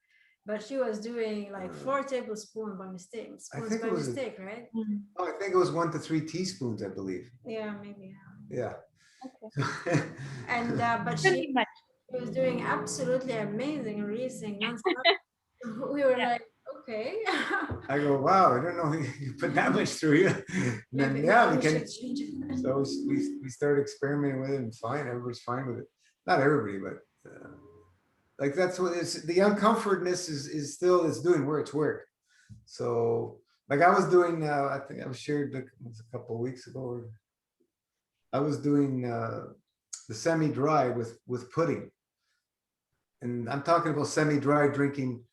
but she was doing like 4 tablespoons by mistake. Spoons by mistake, right? Oh, I think it was 1 to 3 teaspoons, I believe. Yeah, maybe. Yeah. Okay. And but she was doing absolutely amazing, racing nonstop. We were like, Okay. I go, wow, I don't know you put that much through you. And then, yeah, we can. should change it. So we started experimenting with it and fine, everybody's fine with it. Not everybody, but like that's what it's, the uncomfortness is still, it's doing its work. So like I was doing, I think I was shared it was a couple of weeks ago, or I was doing the semi-dry with pudding. And I'm talking about semi-dry, drinking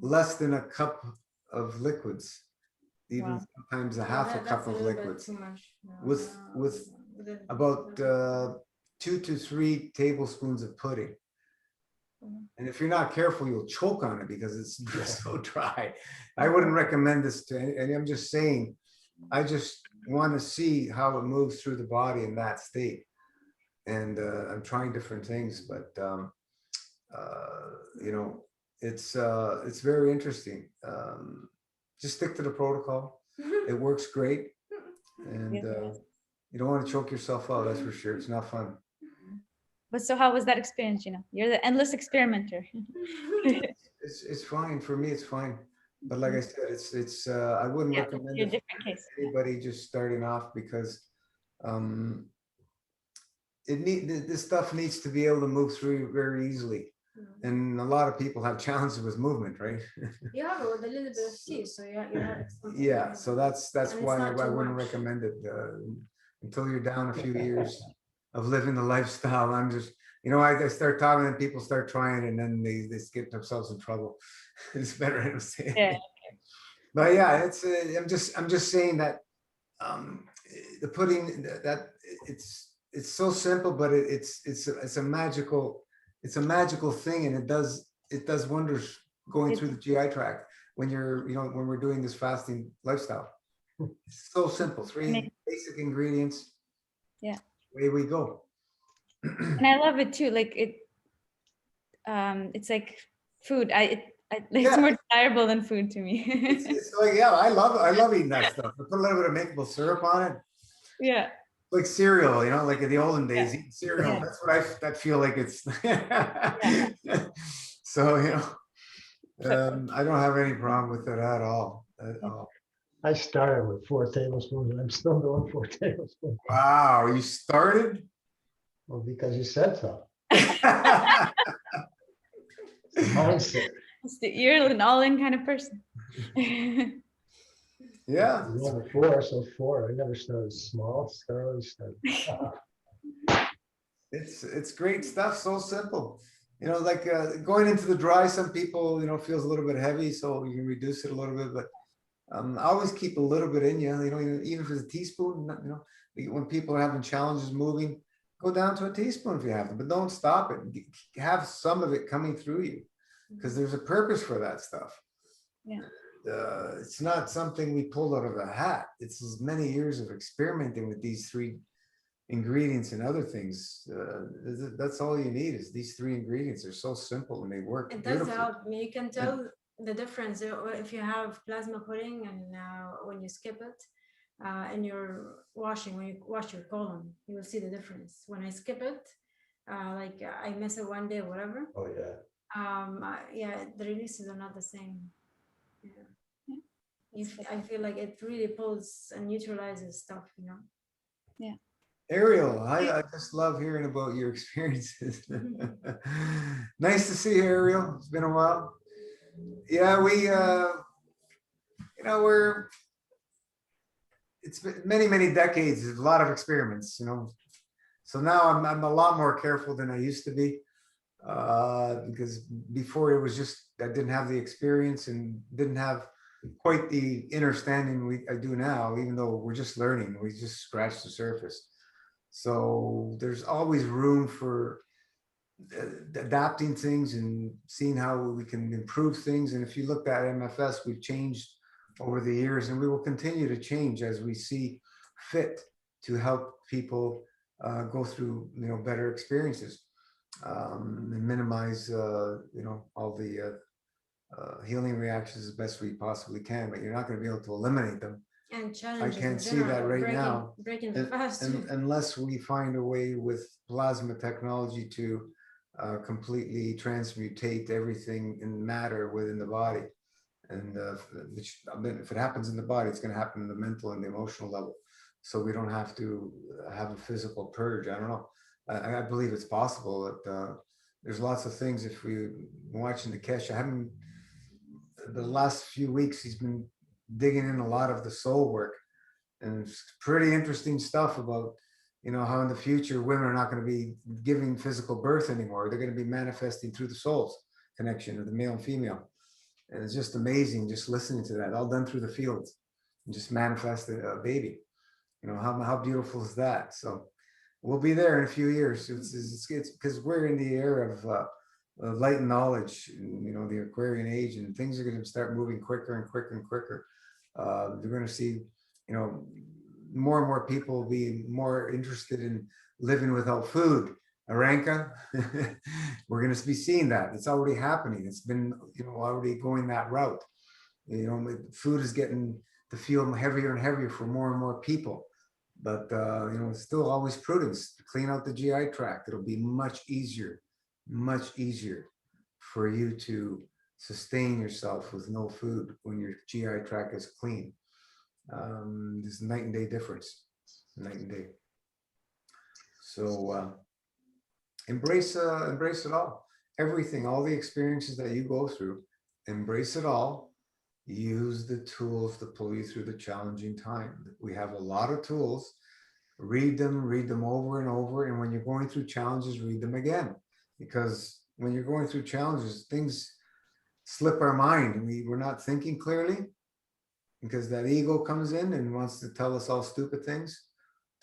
less than a cup of liquids, even Wow. sometimes a Yeah, half a that's cup of little bit liquids, too much. with about 2 to 3 tablespoons of pudding. And if you're not careful, you'll choke on it because it's so dry. I wouldn't recommend this to any, and I'm just saying, I just want to see how it moves through the body in that state. And I'm trying different things, but you know, it's very interesting. Just stick to the protocol. It works great. And you don't want to choke yourself out, that's for sure. It's not fun. But so how was that experience? You know, you're the endless experimenter. It's fine for me. It's fine. But like I said, it's I wouldn't Yeah, recommend you're a it different case. for anybody just starting off, because this stuff needs to be able to move through very easily. And a lot of people have challenges with movement, right? Yeah, but with a little bit of tea, so you have something. Yeah, so that's And it's why not I too wouldn't much. recommend it until you're down a few years of living the lifestyle. I'm just, you know, I start talking and people start trying, and then they get themselves in trouble. It's better to say. Yeah. But yeah, it's I'm just saying that the pudding that it's so simple, but it's a magical thing, and it does wonders going through the GI tract when you're, you know, when we're doing this fasting lifestyle. It's so simple, 3 basic ingredients. Yeah. Away we go. And I love it too. Like it's like food. It's more desirable than food to me. It's like, yeah, I love eating that stuff. I put a little bit of maple syrup on it. Yeah. Like cereal, you know, like in the olden days, eating cereal. Yeah. That's what I feel like it's. So, you know, I don't have any problem with it at all. At all. I started with 4 tablespoons and I'm still going 4 tablespoons. Wow, you started? Well, because you said so. Mindset. You're an all-in kind of person. Yeah. Number 4, so 4. I never started small. Started. It's great stuff. So simple. You know, like going into the dry, some people, you know, feels a little bit heavy, so you can reduce it a little bit. But I always keep a little bit in you. You know, even if it's a teaspoon. You know, when people are having challenges moving, go down to a teaspoon if you have to, but don't stop it. Have some of it coming through you, because there's a purpose for that stuff. Yeah. It's not something we pulled out of a hat. It's as many years of experimenting with these 3 ingredients and other things. That's all you need is these 3 ingredients. They're so simple and they work. It does help. You can tell the difference if you have plasma pudding and when you skip it and you're washing, when you wash your colon, you will see the difference. When I skip it, like I miss it one day or whatever. Oh yeah. Yeah, the releases are not the same. Yeah. I feel like it really pulls and neutralizes stuff, you know. Yeah. Ariel, I just love hearing about your experiences. Nice to see you, Ariel. It's been a while. Yeah, we, you know, it's been many decades, a lot of experiments, you know. So now I'm a lot more careful than I used to be, because before it was just, I didn't have the experience and didn't have quite the understanding I do now, even though we're just learning, we just scratched the surface. So there's always room for adapting things and seeing how we can improve things. And if you look at MFS, we've changed over the years, and we will continue to change as we see fit to help people go through, you know, better experiences and minimize, you know, all the healing reactions as best we possibly can. But you're not going to be able to eliminate them. And I challenges. can't see that right now, Breaking the fast. unless we find a way with plasma technology to completely transmutate everything in matter within the body. And which, I mean, if it happens in the body, it's going to happen in the mental and the emotional level. So we don't have to have a physical purge. I don't know. I believe it's possible that there's lots of things. If we watching the Keshe, I haven't, the last few weeks, he's been digging in a lot of the soul work, and it's pretty interesting stuff about, you know, how in the future women are not going to be giving physical birth anymore. They're going to be manifesting through the soul's connection of the male and female. And it's just amazing just listening to that, all done through the fields, and just manifest a baby. You know, how beautiful is that? So we'll be there in a few years. It's because we're in the era of light and knowledge, you know, the Aquarian age, and things are going to start moving quicker and quicker and quicker. You're going to see, you know, more and more people will be more interested in living without food. Aranka, we're going to be seeing that. It's already happening. It's been, you know, already going that route. You know, food is getting to feel heavier and heavier for more and more people. But, you know, it's still always prudence to clean out the GI tract. It'll be much easier for you to sustain yourself with no food when your GI tract is clean. There's night and day difference, night and day. So embrace it all, everything, all the experiences that you go through, embrace it all. Use the tools to pull you through the challenging time. We have a lot of tools. Read them over and over. And when you're going through challenges, read them again. Because when you're going through challenges, things slip our mind and we're not thinking clearly, because that ego comes in and wants to tell us all stupid things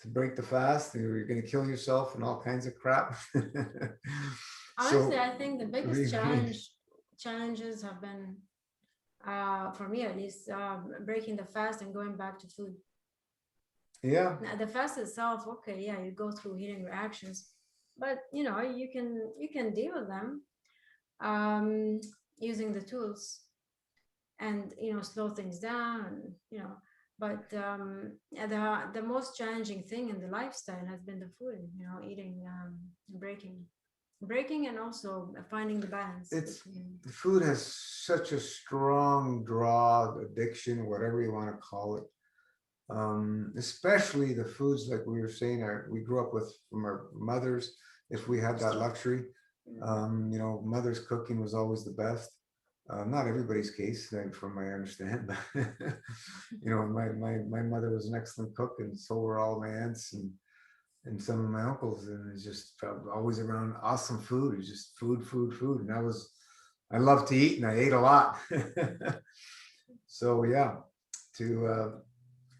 to break the fast, and you're going to kill yourself and all kinds of crap. Honestly, I think the biggest challenges have been, for me at least, breaking the fast and going back to food. Yeah. Now, the fast itself, okay, yeah, you go through healing reactions, but you know, you can deal with them using the tools, and you know, slow things down, you know. But the most challenging thing in the lifestyle has been the food, you know, eating, breaking, and also finding the balance. The food has such a strong draw, addiction, whatever you want to call it. Especially the foods, like we were saying, we grew up with from our mothers, if we had that luxury. You know, mother's cooking was always the best. Not everybody's case, from my understand. You know, my mother was an excellent cook, and so were all my aunts and some of my uncles, and it's just always around awesome food. It was just food. And I love to eat, and I ate a lot. So yeah, to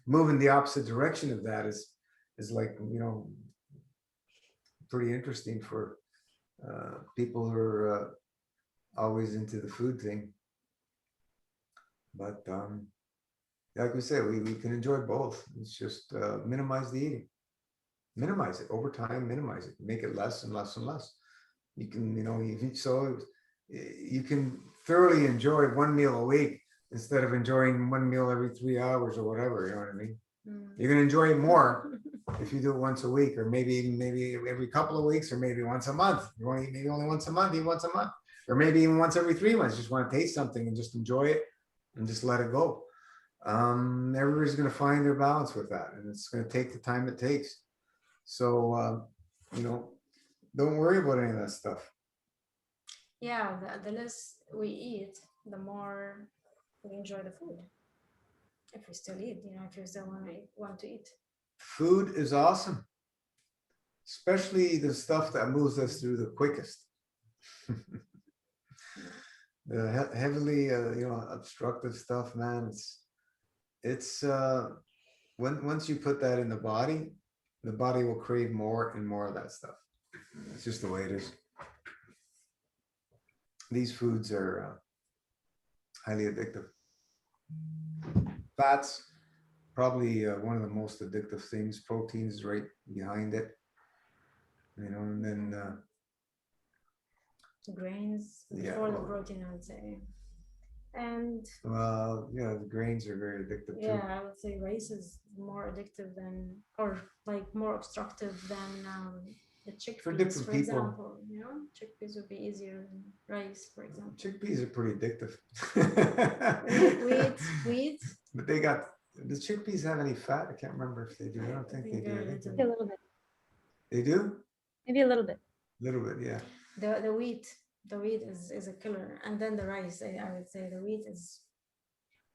move in the opposite direction of that is like, you know, pretty interesting for people who are always into the food thing. But like we said, we can enjoy both. It's just minimize the eating, minimize it over time, minimize it, make it less and less and less. You can, you know, so you can thoroughly enjoy one meal a week instead of enjoying one meal every 3 hours or whatever. You know what I mean? You're gonna enjoy it more if you do it once a week, or maybe every couple of weeks, or maybe once a month. You want to eat maybe only once a month, eat once a month, or maybe even once every 3 months. Just want to taste something and just enjoy it and just let it go. Everybody's going to find their balance with that, and it's going to take the time it takes. So, you know, don't worry about any of that stuff. Yeah, the less we eat, the more we enjoy the food. If we still eat, you know, if you still want to eat. Food is awesome, especially the stuff that moves us through the quickest. The heavily, you know, obstructive stuff, man. It's once you put that in the body will crave more and more of that stuff. It's just the way it is. These foods are highly addictive. Fats, probably one of the most addictive things. Protein is right behind it, you know, and then grains before the protein, I would say. And yeah, the grains are very addictive too. Yeah, I would say rice is more addictive than, or like more obstructive than the chickpeas, For different people. example, you know. Chickpeas would be easier than rice, for example. Chickpeas are pretty addictive. Wheat. But they got, does chickpeas have any fat? I can't remember if they do. I don't think they do. very I think little. Maybe a little bit. they do? Maybe a little bit. A little bit, yeah. The wheat is a killer, and then the rice. I would say the wheat is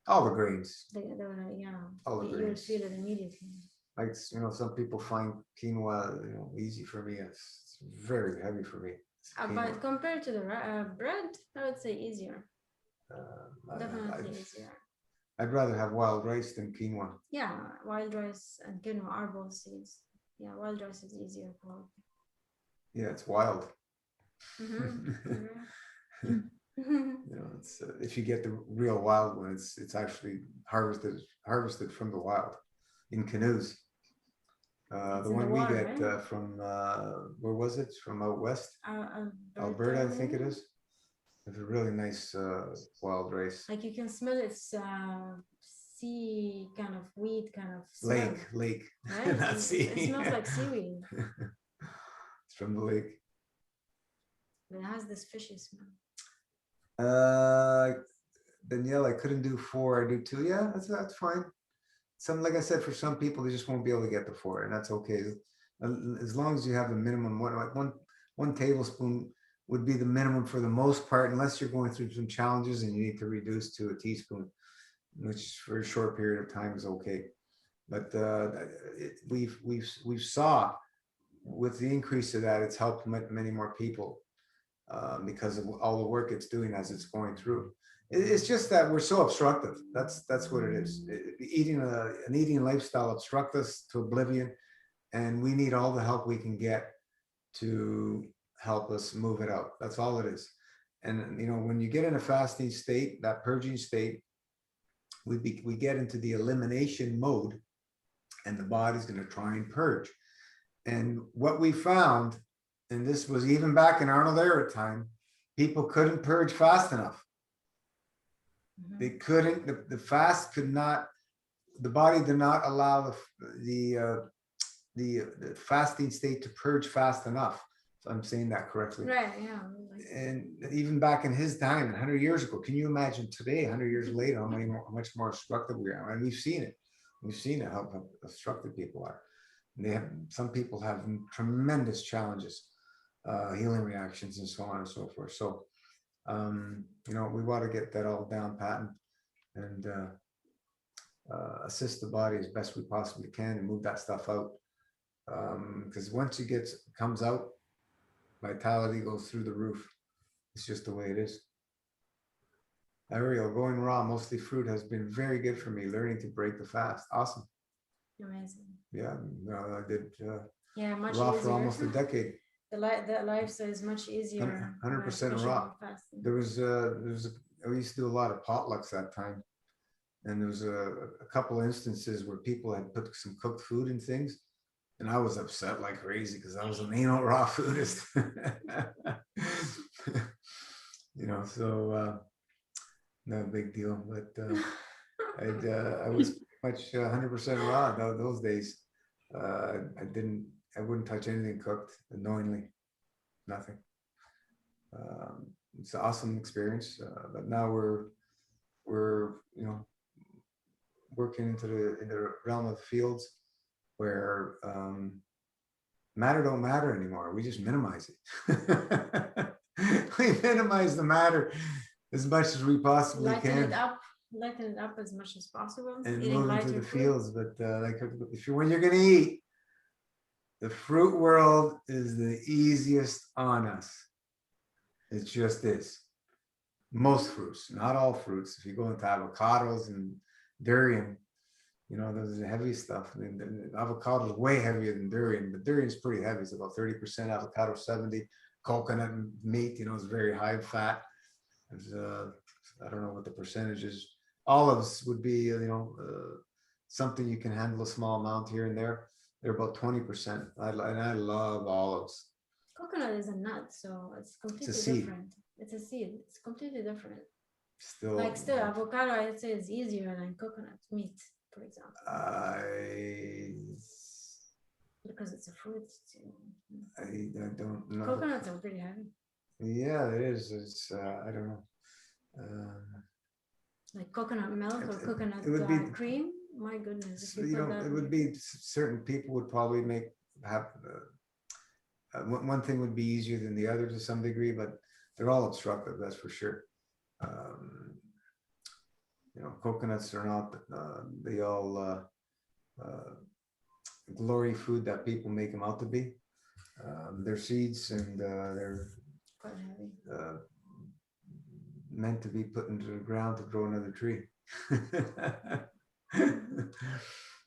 All the grains. yeah. All the You'll grains. feel it immediately. Like, you know, some people find quinoa, you know, easy for me. It's very heavy for me. It's But quinoa. compared to the bread, I would say easier. Definitely I'd, easier. I'd rather have wild rice than quinoa. Yeah, wild rice and quinoa are both seeds. Yeah, wild rice is easier for. Yeah, it's wild. Mhm. You know, it's if you get the real wild one, it's actually harvested from the wild in canoes. It's The in the one we water, get right? from where was it? From out west, Alberta, I think it maybe? is. It's a really nice wild rice. Like you can smell its sea kind of wheat kind of smell, Lake, right? not sea. It smells like seaweed, It's from the lake. but it has this fishy smell. Danielle, I couldn't do 4. I do 2. Yeah, that's fine. Some, like I said, for some people, they just won't be able to get the 4, and that's okay. As long as you have the minimum, one tablespoon would be the minimum for the most part, unless you're going through some challenges and you need to reduce to a teaspoon, which for a short period of time is okay. But we've saw with the increase of that, it's helped many more people because of all the work it's doing as it's going through. It's just that we're so obstructive. That's what it is. An eating lifestyle obstructs us to oblivion, and we need all the help we can get to help us move it out. That's all it is. And you know, when you get in a fasting state, that purging state, we get into the elimination mode, and the body's going to try and purge. And what we found, and this was even back in Arnold Ehret time, people couldn't purge fast enough. They couldn't, the fast could not, the body did not allow the fasting state to purge fast enough. If I'm saying that correctly. Right, yeah. And even back in his time, 100 years ago, can you imagine today, 100 years later, how much more obstructive we are? And we've seen it. We've seen it, how obstructive people are. And some people have tremendous challenges, healing reactions and so on and so forth. So, you know, we want to get that all down pat and assist the body as best we possibly can and move that stuff out. Because once it comes out, vitality goes through the roof. It's just the way it is. Ariel, going raw, mostly fruit, has been very good for me, learning to break the fast. Awesome. Amazing. Yeah, I did Yeah, much raw easier. for almost a decade. The lifestyle is much easier. 100% especially raw. with fasting. We used to do a lot of potlucks that time. And there was a couple of instances where people had put some cooked food in things. And I was upset like crazy because I was an anal raw foodist. You know, so no big deal. But I was pretty much 100% raw those days. I wouldn't touch anything cooked knowingly, nothing. It's an awesome experience, but now we're you know, working into the realm of the fields where matter don't matter anymore. We just minimize it. We minimize the matter as much as we possibly can. Lighten it up as much as possible. And Eating move into lighter the food. fields. But like when you're gonna eat, the fruit world is the easiest on us. It just is. Most fruits, not all fruits. If you go into avocados and durian, you know, those are heavy stuff. I mean, the avocado is way heavier than durian, but durian is pretty heavy. It's about 30%, avocado 70. Coconut meat, you know, is very high fat. There's, I don't know what the percentage is. Olives would be, you know, something you can handle a small amount here and there. They're about 20%. And I love olives. Coconut is a nut, so it's completely different. It's a seed. It's completely different. Still, avocado, I'd say, is easier than coconut meat, for example. Because it's a fruit. I don't know. Coconuts are pretty heavy. Yeah, it is. It's I don't know. Like coconut milk or coconut It would be cream. My goodness, if you you put know that it in would be certain people would probably have one thing would be easier than the other to some degree, but they're all obstructive, that's for sure. Um, you know, coconuts are not they all glory food that people make them out to be. They're seeds and they're quite heavy. meant to be put into the ground to grow another tree.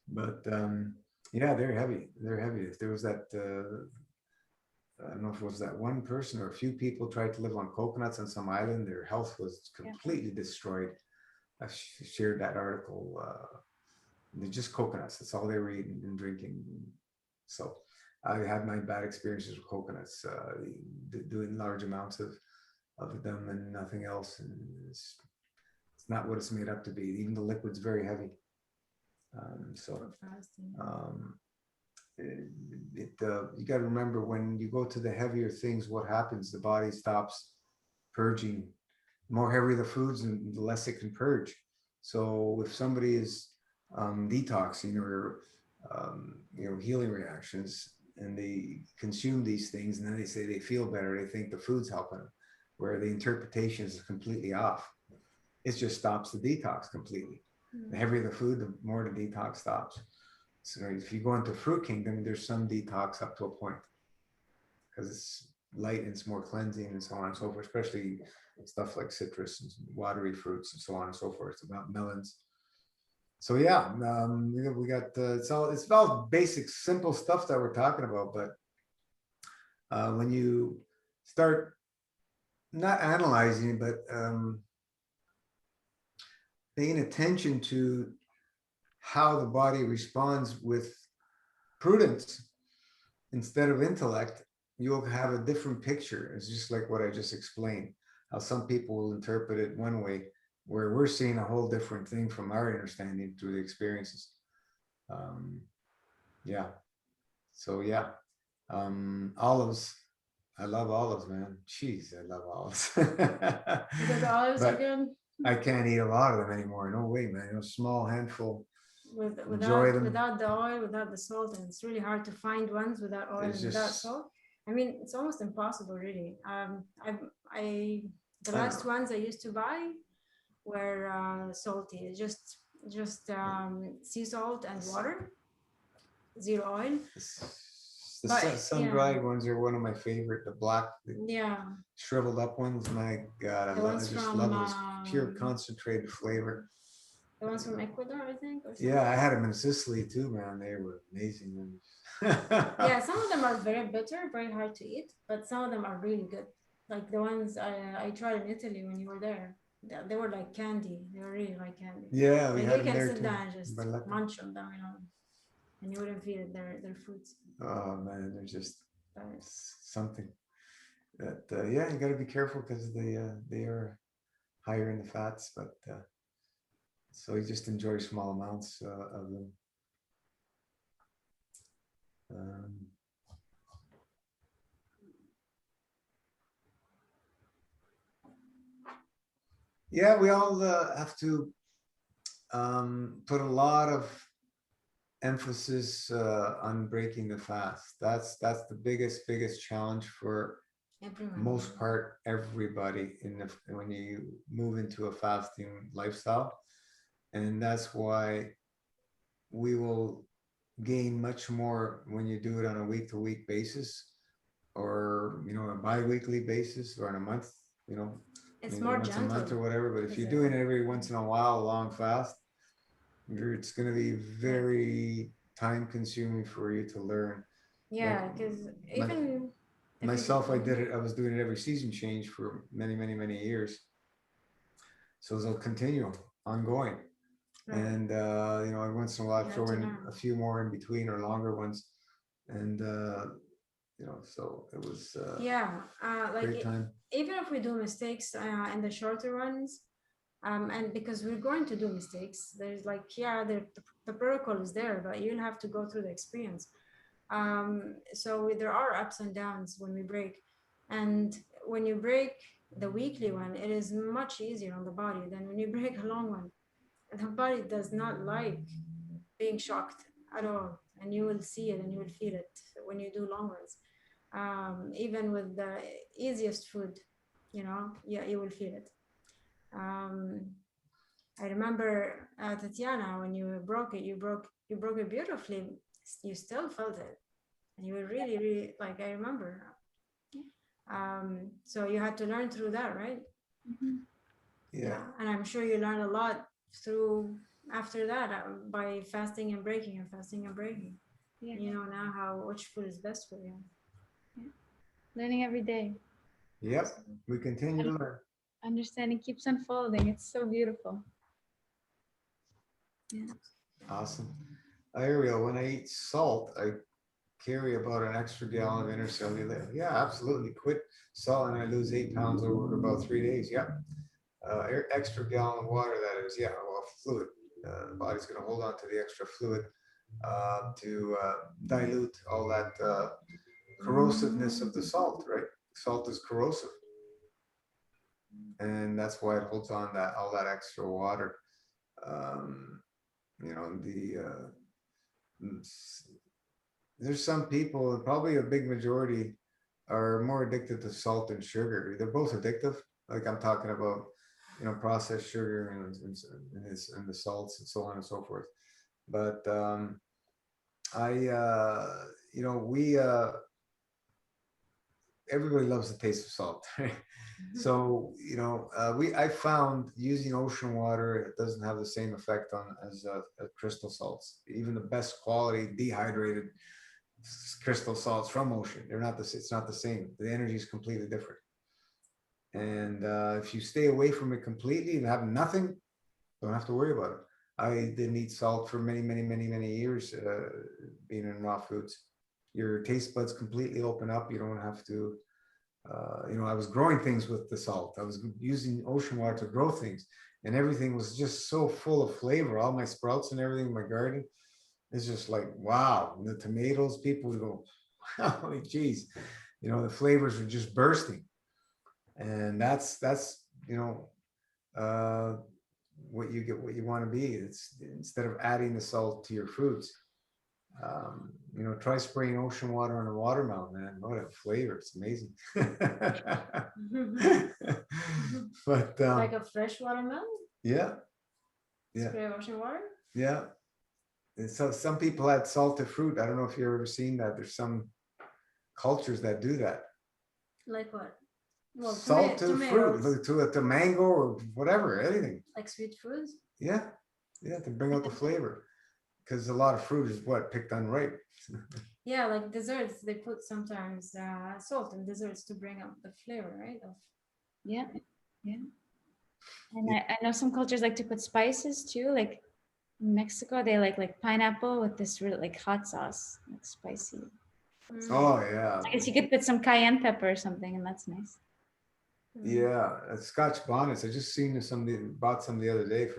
But yeah, they're heavy. They're heavy. If there was that, I don't know if it was that one person or a few people tried to live on coconuts on some island, their health was completely destroyed. I shared that article. They're just coconuts. That's all they were eating and drinking. So I had my bad experiences with coconuts, doing large amounts of them and nothing else. And it's not what it's made up to be. Even the liquid's very heavy. So you got to remember when you go to the heavier things, what happens? The body stops purging. The more heavy the foods, and the less it can purge. So if somebody is detoxing or you know, healing reactions, and they consume these things, and then they say they feel better, they think the food's helping them, where the interpretation is completely off. It just stops the detox completely. The heavier the food, the more the detox stops. So if you go into fruit kingdom, there's some detox up to a point because it's light and it's more cleansing and so on and so forth, especially stuff like citrus and watery fruits and so on and so forth. It's about melons. So yeah, we got it's all basic, simple stuff that we're talking about. But when you start not analyzing, but paying attention to how the body responds with prudence instead of intellect, you'll have a different picture. It's just like what I just explained, how some people will interpret it one way, where we're seeing a whole different thing from our understanding through the experiences. Yeah. So yeah. Olives. I love olives, man. Jeez, I love olives. Because olives are good. I can't eat a lot of them anymore. No way, man. You know, small handful. Without the oil, without the salt, and it's really hard to find ones without oil and without salt. I mean, it's almost impossible, really. The last ones I used to buy were salty, just sea salt and water, zero oil. The sun-dried ones are one of my favorite. The black, shriveled up ones. My God, I just love those pure concentrated flavor. The ones from Ecuador, I think. Yeah, I had them in Sicily too, man. They were amazing. Yeah, some of them are very bitter, very hard to eat, but some of them are really good. Like the ones I tried in Italy when you were there. They were like candy. They were really like candy. Yeah, we had you them can there sit too. down and just munch on them, you know, and you wouldn't feel it. They're fruits. Oh man, they're just something that yeah, you got to be careful because they are higher in the fats, but so you just enjoy small amounts of them. Yeah, we all have to put a lot of emphasis on breaking the fast. That's the biggest challenge for most part everybody when you move into a fasting lifestyle, and that's why we will gain much more when you do it on a week-to-week basis, or you know, a bi-weekly basis, or on a month, you know, it's more once gentle. a month or whatever. But if you're doing it every once in a while, a long fast, it's going to be very time consuming for you to learn. Yeah, because even myself, I was doing it every season change for many years. So it'll continue ongoing. Right. And you know, every once in a while I throw in a few more in between or longer ones. And you know, so it was like great time. Even if we do mistakes in the shorter ones, and because we're going to do mistakes, there's like the protocol is there, but you'll have to go through the experience. So there are ups and downs when we break, and when you break the weekly one, it is much easier on the body than when you break a long one. The body does not like being shocked at all, and you will see it and you will feel it when you do long ones. Even with the easiest food, yeah, you will feel it. I remember Tatiana, when you broke it, you broke it beautifully. You still felt it, and you were really, really, like, I remember. So you had to learn through that, right? Mhm. Yeah. And I'm sure you learned a lot through after that, by fasting and breaking and fasting and breaking. Yeah. You know now which food is best for you. Learning every day. Yep. We continue to learn. Understanding keeps unfolding. It's so beautiful. Yeah. Awesome. Ariel, when I eat salt, I carry about an extra gallon of intercellular. Yeah, absolutely. Quit salt and I lose 8 pounds over about 3 days. Yeah. Extra gallon of water, that is. Yeah, well, fluid. The body's going to hold on to the extra fluid to dilute all that corrosiveness of the salt, right? Salt is corrosive. And that's why it holds on that all that extra water. There's some people, probably a big majority, are more addicted to salt and sugar. They're both addictive. Like I'm talking about, processed sugar and the salts and so on and so forth. But everybody loves the taste of salt, right? So I found using ocean water, it doesn't have the same effect as crystal salts. Even the best quality dehydrated crystal salts from ocean, it's not the same. The energy is completely different. And if you stay away from it completely and have nothing, don't have to worry about it. I didn't eat salt for many, many, many, many years, being in raw foods. Your taste buds completely open up. You don't have to, I was growing things with the salt. I was using ocean water to grow things, and everything was just so full of flavor. All my sprouts and everything in my garden, it's just like, wow. And the tomatoes, people would go, holy geez, the flavors are just bursting. And that's what you get, what you want to be. It's instead of adding the salt to your foods, try spraying ocean water on a watermelon, man. What a flavor. It's amazing. But like a fresh watermelon? Yeah. Spray ocean water? Yeah. And so some people add salt to fruit. I don't know if you've ever seen that. There's some cultures that do that. Like what? Well, salt to fruit, to mango or whatever, anything. Like sweet fruits? Yeah. To bring out the flavor. Because a lot of fruit is picked unripe. Yeah, like desserts, they put sometimes salt in desserts to bring up the flavor, right? Yeah. And I know some cultures like to put spices too. Like in Mexico, they like pineapple with this really like hot sauce, like spicy. Oh yeah. I guess you could put some cayenne pepper or something, and that's nice. Yeah, Scotch bonnets. I just seen bought some the other day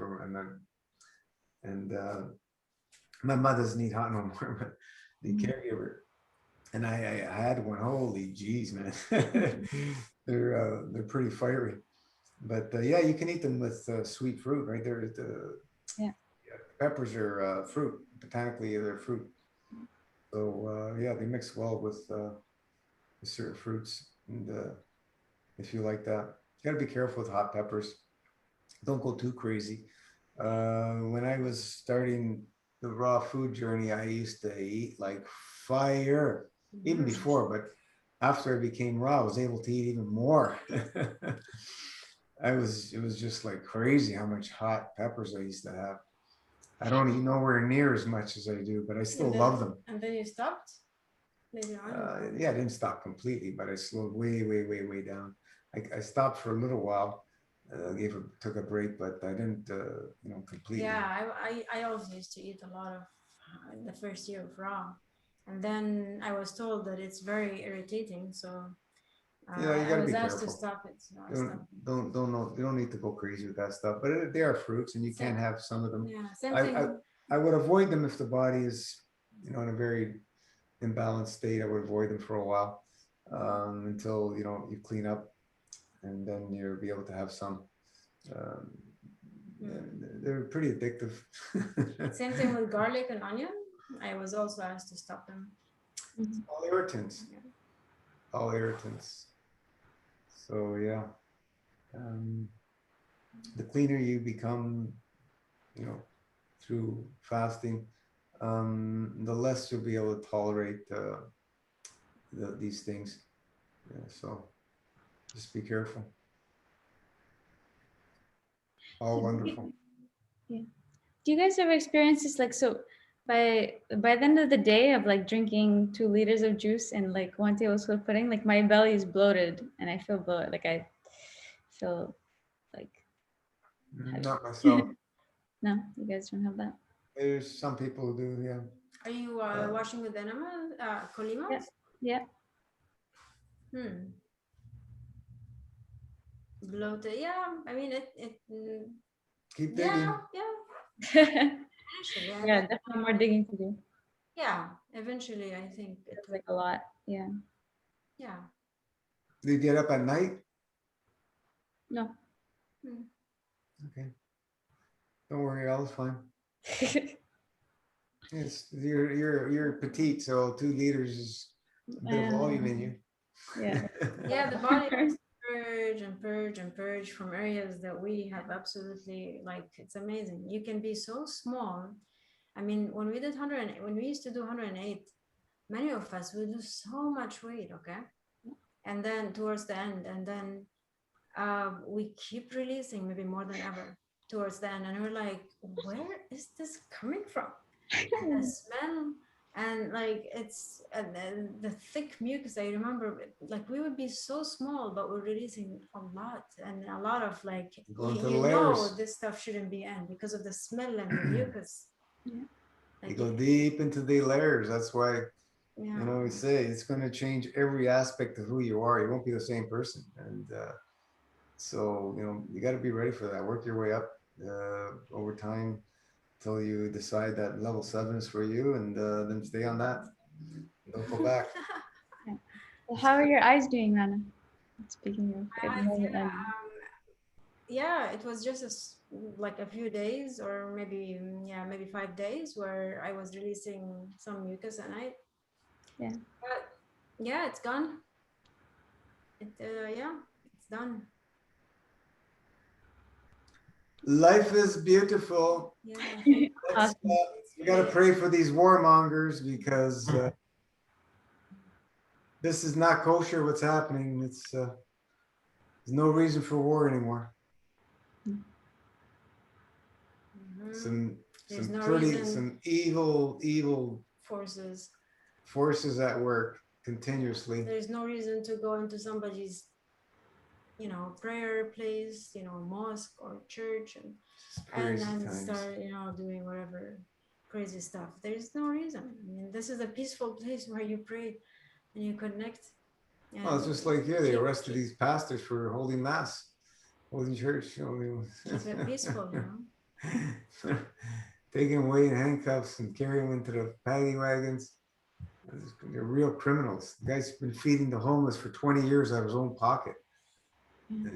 and my mother doesn't eat hot no more, but the caregiver. And I had one. Holy geez, man. They're pretty fiery. But yeah, you can eat them with sweet fruit, right? Peppers are fruit. Botanically, they're fruit. So yeah, they mix well with certain fruits. And if you like that, you got to be careful with hot peppers. Don't go too crazy. When I was starting the raw food journey, I used to eat like fire, even before, but after I became raw, I was able to eat even more. It was just like crazy how much hot peppers I used to have. I don't eat nowhere near as much as I do, but I still love them. And then you stopped later on? Yeah, I didn't stop completely, but I slowed way, way, way, way down. I stopped for a little while, took a break, but I didn't, completely. Yeah, I also used to eat a lot of the first year of raw, and then I was told that it's very irritating, so yeah, you gotta be asked careful. to stop it. So don't know. You don't need to go crazy with that stuff, but they are fruits, and you can have some of them. Yeah, same thing. I would avoid them if the body is, in a very imbalanced state. I would avoid them for a while until you clean up. and then you'll be able to have some. Um, Mm. they're pretty addictive. Same thing with garlic and onion. I was also asked to stop them. Mhm. All irritants. Yeah. All irritants. So yeah, the cleaner you become, you know, through fasting, the less you'll be able to tolerate these things. Yeah, so just be careful. All wonderful. Yeah. Do you guys ever experience this? Like, so by the end of the day of like drinking 2 liters of juice and like 1 tablespoon of pudding, like my belly is bloated and I feel bloated. Like I feel like heavy. Not myself. No, you guys don't have that. There's some people who do, yeah. Are you washing with enema, Kolimas? Yeah. Yeah. Bloated. Yeah, I mean Keep digging. yeah. Eventually, Yeah, definitely more digging to do. yeah. Eventually, I think it It's will. like a lot. Yeah. Yeah. Do you get up at night? No. Okay. Don't worry, all is fine. It's you're petite, so 2 liters is a bit of volume in you. Yeah. Yeah, the body has to purge and purge and purge from areas that we have absolutely, like, it's amazing. You can be so small. I mean, when we did 100, when we used to do 108, many of us would do so much weight, okay? And then towards the end, and then we keep releasing maybe more than ever towards the end, and we're like, where is this coming from? And the smell, and like it's and the thick mucus. I remember, like, we would be so small, but we're releasing a lot, and a lot of, like, Going to you layers. know, this stuff shouldn't be in because of the smell and the mucus. Yeah. You Like, go deep into the layers. That's why, yeah. you know, we say it's going to change every aspect of who you are. You won't be the same person. And so, you know, you got to be ready for that. Work your way up over time until you decide that level 7 is for you, and then stay on that. Don't go back. Well, how are your eyes doing, Rana? Speaking of Yeah, it was just like a few days, or maybe, yeah, maybe 5 days, where I was releasing some mucus at night. Yeah. But yeah, it's gone. Yeah, it's done. Life is beautiful. Yeah. Awesome. We got to pray for these warmongers, because this is not kosher what's happening. It's there's no reason for war anymore. Mhm. There's Some no pretty reason. some evil Forces. at work continuously. There's no reason to go into somebody's, prayer place, mosque or church, and Crazy then times. start, doing whatever crazy stuff. There's no reason. I mean, this is a peaceful place where you pray and you connect. Well, it's and just like here, they keep- arrested these pastors for holding mass, holding church. Keep it peaceful, Taking them away in handcuffs and carrying them into the paddy wagons. They're real criminals. The guy's been feeding the homeless for 20 years out of his own pocket.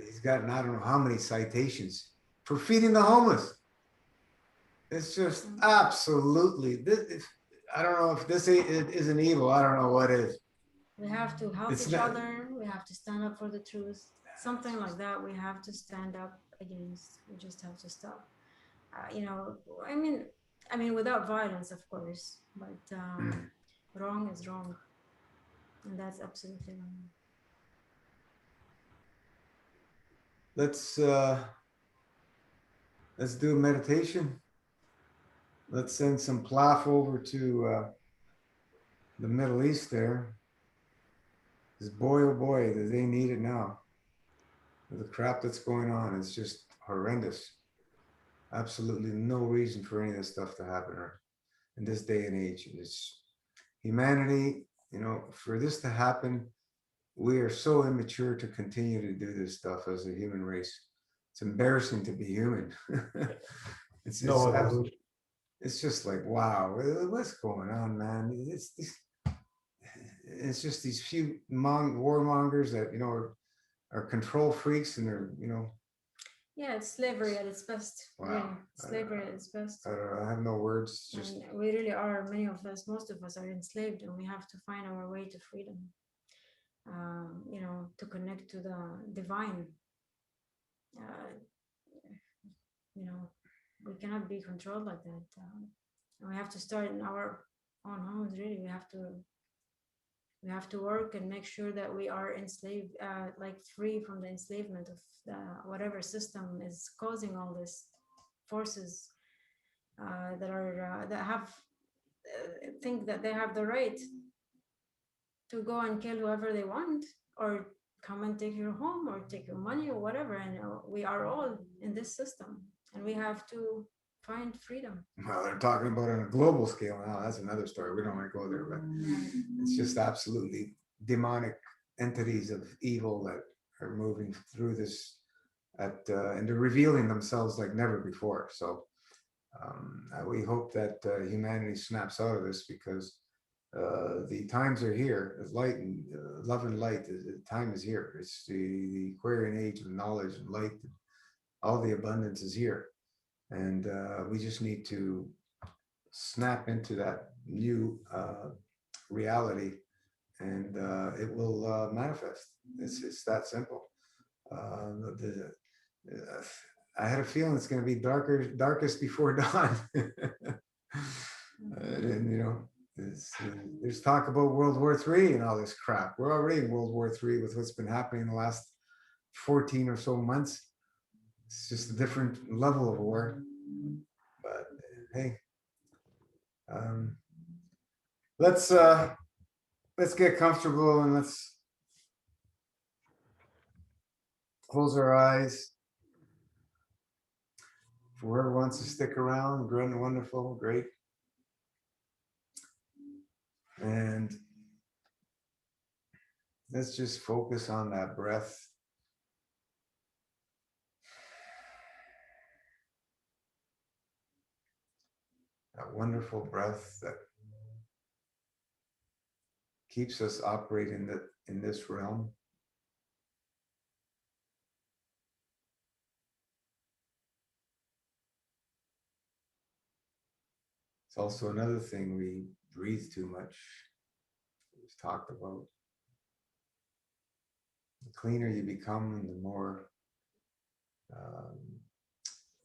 He's gotten, I don't know how many citations for feeding the homeless. It's just absolutely this. I don't know if this isn't evil. I don't know what is. We have to help It's each not- other. We have to stand up for the truth. Something like that. We have to stand up against. We just have to stop. I mean, without violence, of course. But wrong is wrong, and that's absolutely wrong. Let's do a meditation. Let's send some plaf over to the Middle East there. Because boy, oh boy, do they need it now. The crap that's going on is just horrendous. Absolutely no reason for any of this stuff to happen in this day and age. It's humanity, for this to happen, we are so immature to continue to do this stuff as a human race. It's embarrassing to be human. It's just like, wow, what's going on, man? It's just these few warmongers that, are are control freaks and they're, you know, Yeah, it's slavery at its best. Wow. Really, slavery at its best. I don't know, I have no words. Just And we really are. Many of us, most of us, are enslaved, and we have to find our way to freedom. You know, to connect to the divine. You know, we cannot be controlled like that. And we have to start in our own homes. Really, we have to work and make sure that we are enslaved, like free from the enslavement of the, whatever system is causing all this forces that have think that they have the right to go and kill whoever they want, or come and take your home, or take your money, or whatever. And we are all in this system, and we have to find freedom. well, they're talking about it on a global scale now. That's another story. We don't want to go there, but it's just absolutely demonic entities of evil that are moving through this and they're revealing themselves like never before. So we hope that humanity snaps out of this, because the times are here. Light and love and light. The time is here. It's the Aquarian age of knowledge and light. All the abundance is here, and we just need to snap into that new reality, and it will manifest. It's that simple. I had a feeling it's going to be darkest before dawn. And you know, there's talk about World War III and all this crap. We're already in World War III with what's been happening in the last 14 or so months. It's just a different level of war. But hey, let's get comfortable and let's close our eyes. For whoever wants to stick around, great and wonderful, great. And let's just focus on that breath. That wonderful breath that keeps us operating in this realm. It's also another thing, we breathe too much. We've talked about. The cleaner you become, the more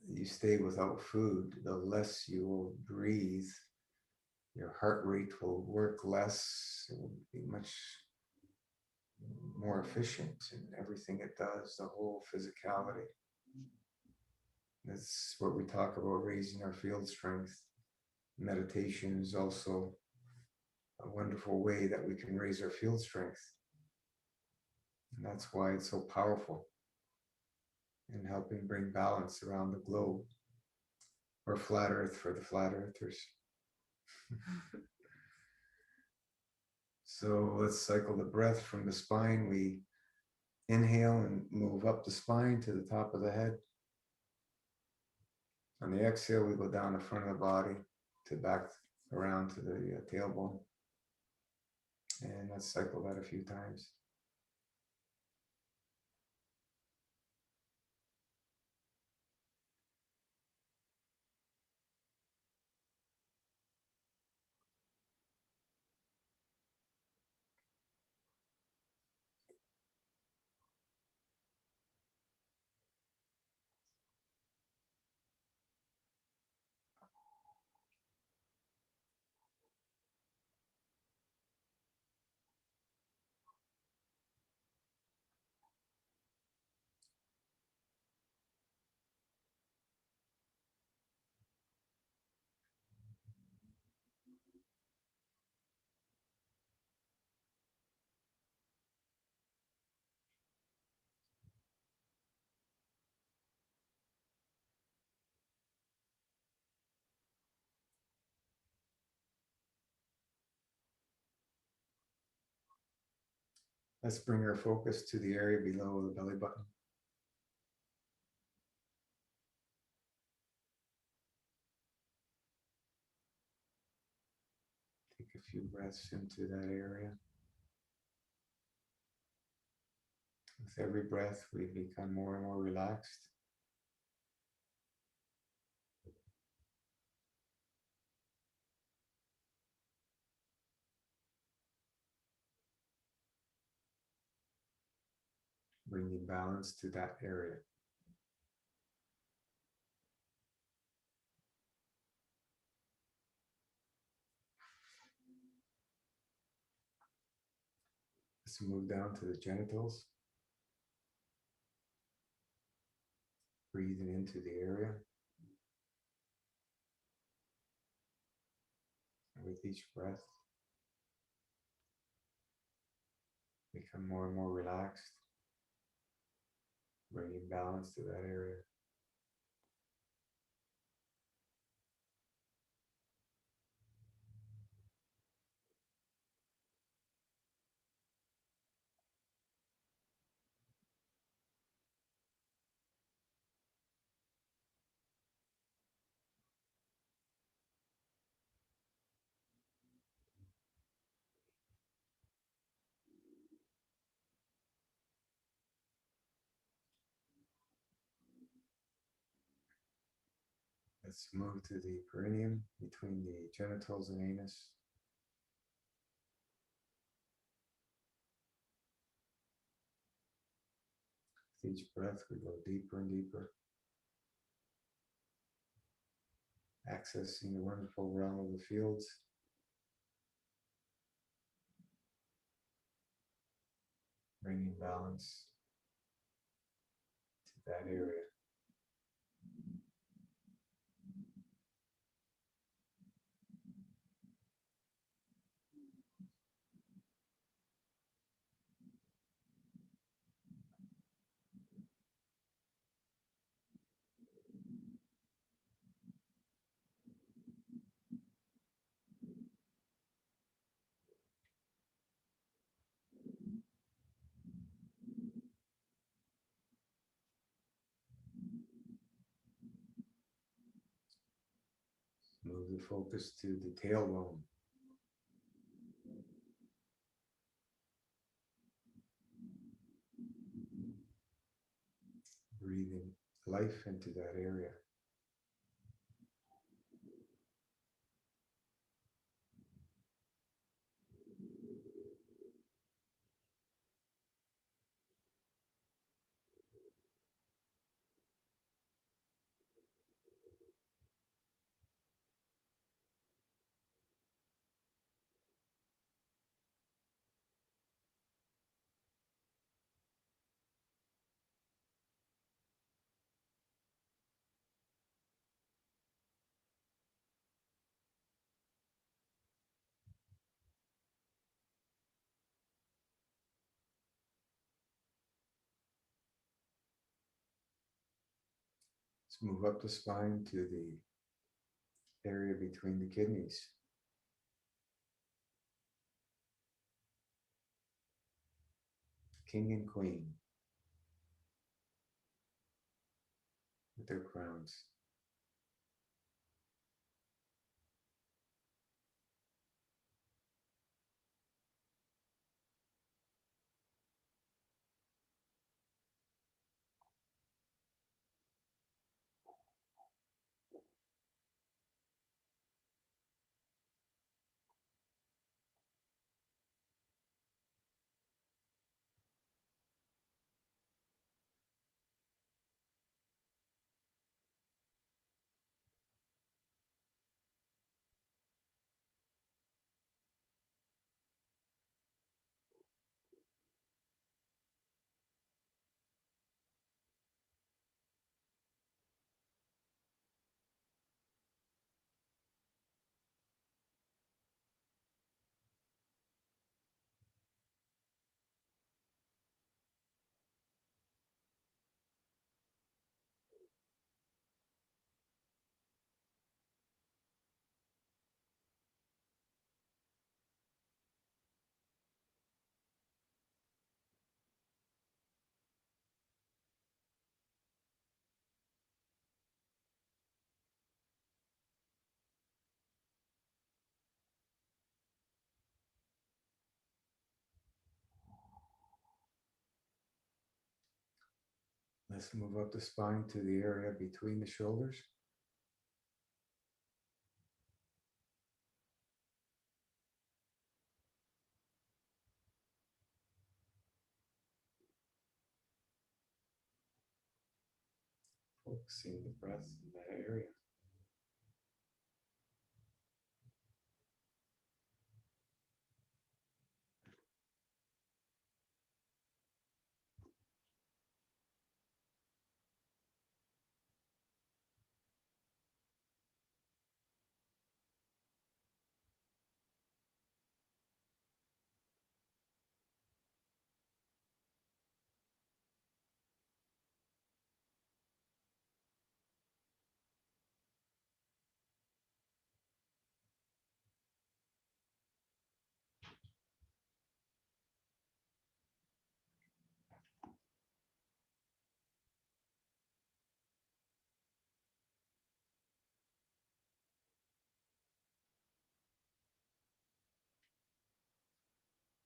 you stay without food, the less you will breathe. Your heart rate will work less. It will be much more efficient in everything it does, the whole physicality. That's what we talk about, raising our field strength. Meditation is also a wonderful way that we can raise our field strength. And that's why it's so powerful in helping bring balance around the globe, or flat earth for the flat earthers. So let's cycle the breath from the spine. We inhale and move up the spine to the top of the head. On the exhale, we go down the front of the body to back around to the tailbone. And let's cycle that a few times. Let's bring our focus to the area below the belly button. Take a few breaths into that area. With every breath, we become more and more relaxed. Bringing balance to that area. Let's move down to the genitals. Breathing into the area. And with each breath, become more and more relaxed, bringing balance to that area. Let's move to the perineum between the genitals and anus. With each breath, we go deeper and deeper, accessing the wonderful realm of the fields. Bringing balance to that area. Move the focus to the tailbone. Breathing life into that area. Let's move up the spine to the area between the kidneys. King and queen with their crowns. Let's move up the spine to the area between the shoulders. Focusing the breath in that area.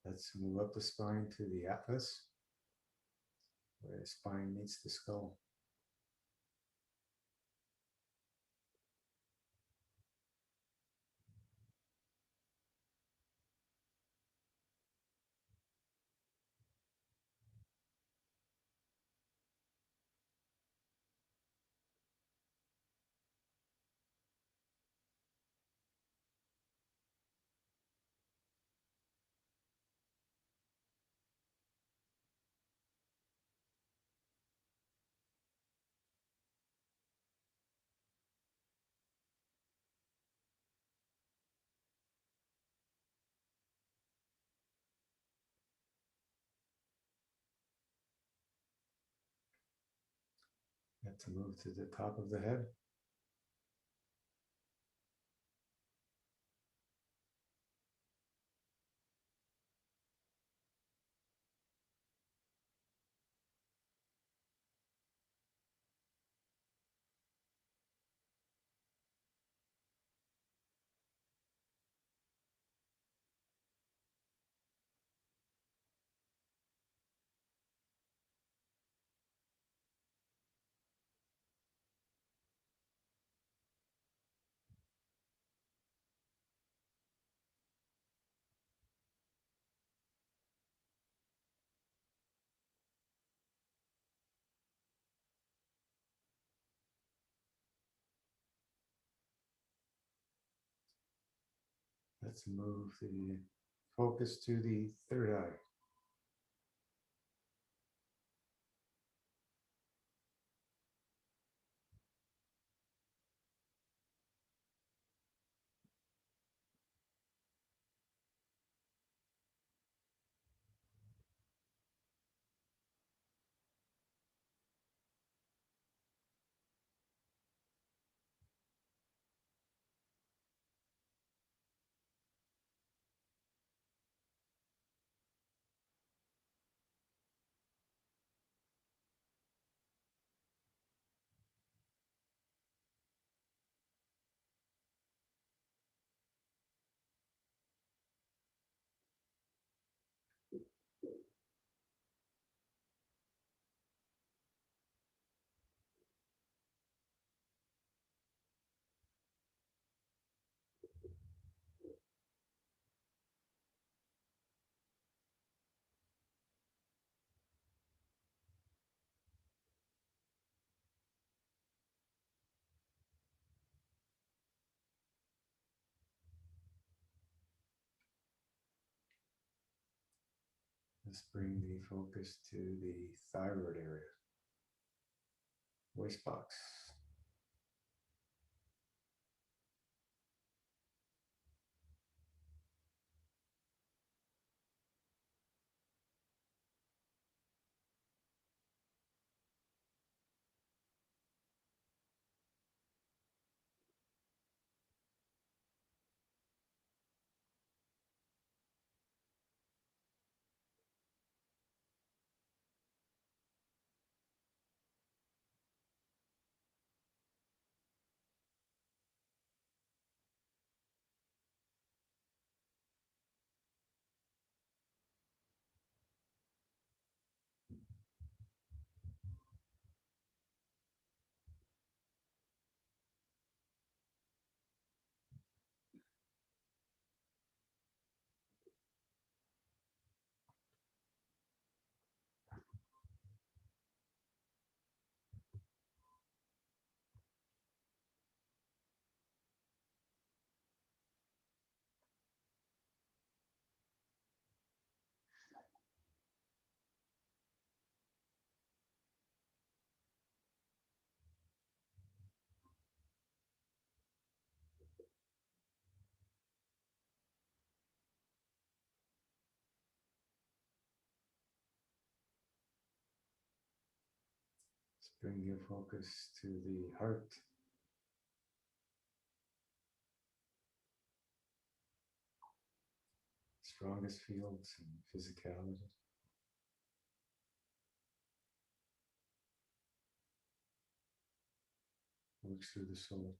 Let's move up the spine to the atlas, where the spine meets the skull. Let's move to the top of the head. Let's move the focus to the third eye. Let's bring the focus to the thyroid area, waist box. Bring your focus to the heart. Strongest fields in physicality. Works through the soul.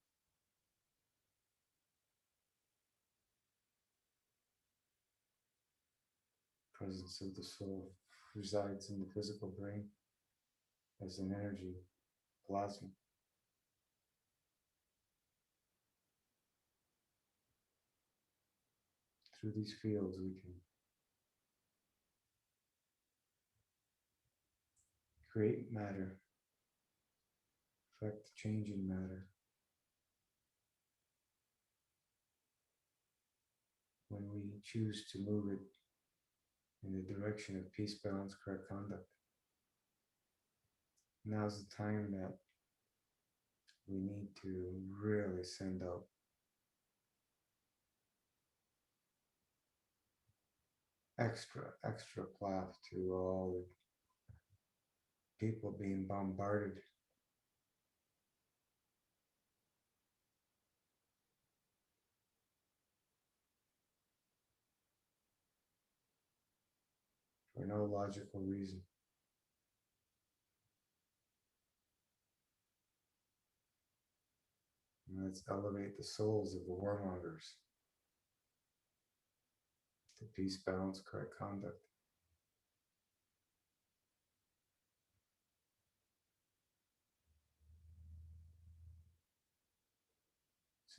Presence of the soul resides in the physical brain as an energy plasma. Through these fields, we can create matter, affect change in matter. When we choose to move it in the direction of peace, balance, correct conduct. Now's the time that we need to really send out extra plaf to all the people being bombarded. For no logical reason. And let's elevate the souls of the warmongers to peace, balance, correct conduct.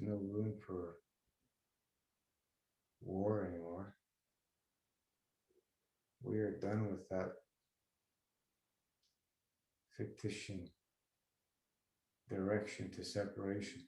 There's no room for war anymore. We are done with that fictitious direction to separation.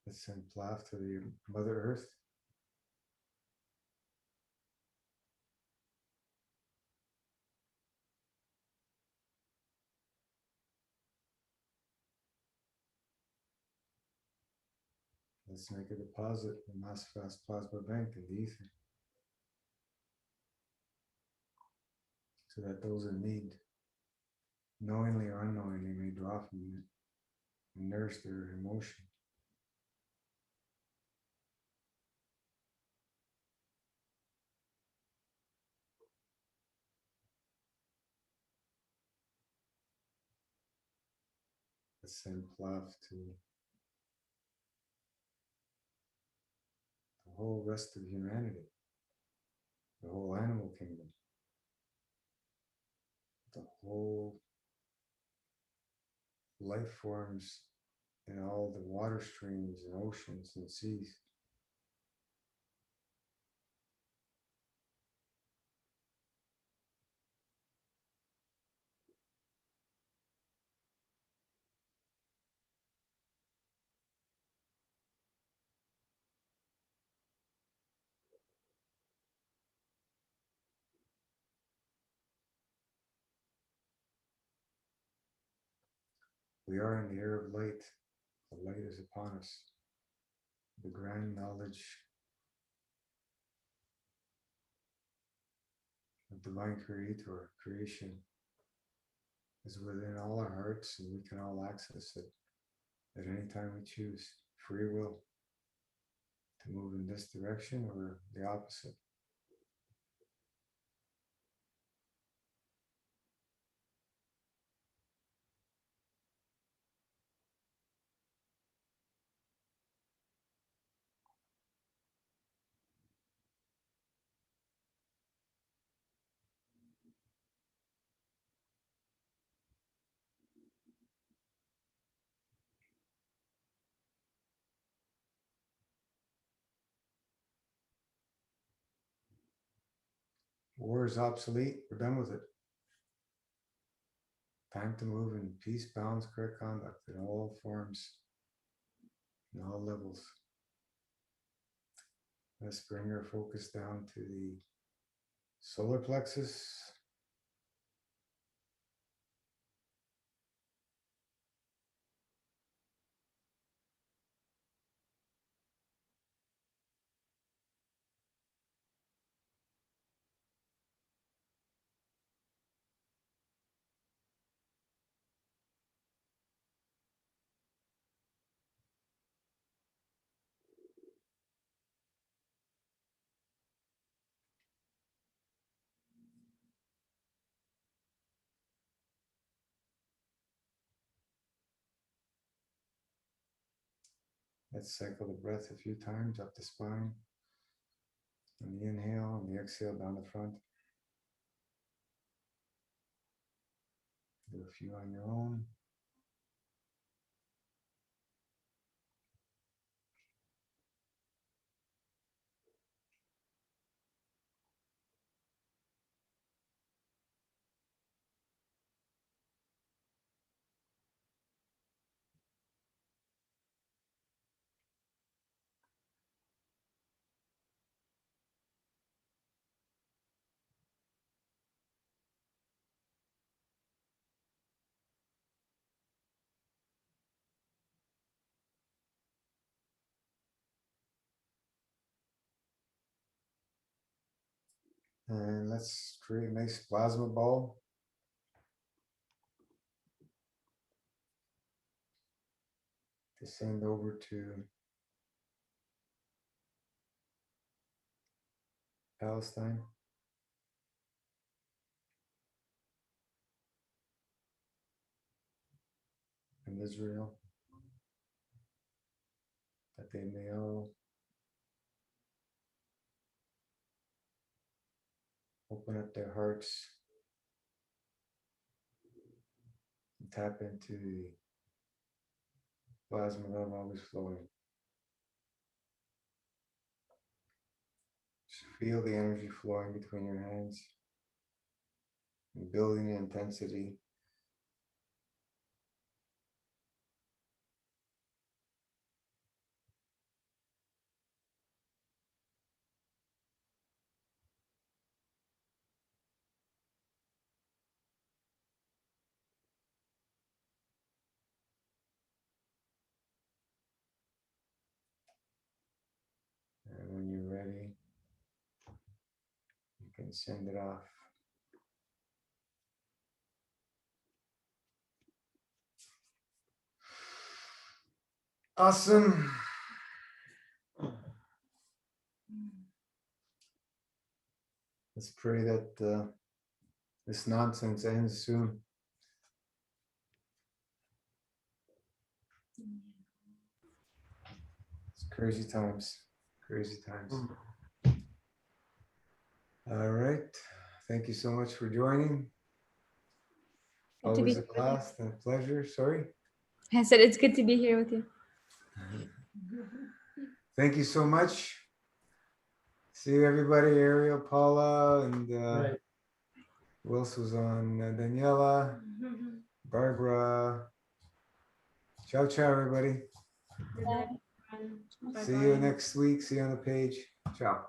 Let's send plaf to the Mother Earth. Let's make a deposit in Mass Fast Plasma Bank in the ether, so that those in need, knowingly or unknowingly, may draw from it and nourish their emotion. Let's send plaf to the whole rest of humanity, the whole animal kingdom, the whole life forms in all the water streams and oceans and seas. We are in the air of light. The light is upon us. The grand knowledge of divine creator, creation, is within all our hearts, and we can all access it at any time we choose. Free will to move in this direction or the opposite. War is obsolete. We're done with it. Time to move in peace, balance, correct conduct in all forms, in all levels. Let's bring our focus down to the solar plexus. Let's cycle the breath a few times up the spine. On the inhale and the exhale down the front. Do a few on your own. And let's create a nice plasma ball. Descend over to Palestine. And Israel. That they may all open up their hearts and tap into the plasma love always flowing. Just feel the energy flowing between your hands and building the intensity. And when you're ready, you can send it off. Awesome. Let's pray that this nonsense ends soon. It's crazy times. Crazy times. All right. Thank you so much for joining. Good to be Always a blast and a pleasure. Sorry. I said it's good to be here with you. Thank you so much. See you, everybody. Ariel, Paula, and Right. who else was on? Daniela, Barbara. Ciao, ciao, everybody. Good night, everyone. See you Bye-bye. next week. See you on the page. Ciao.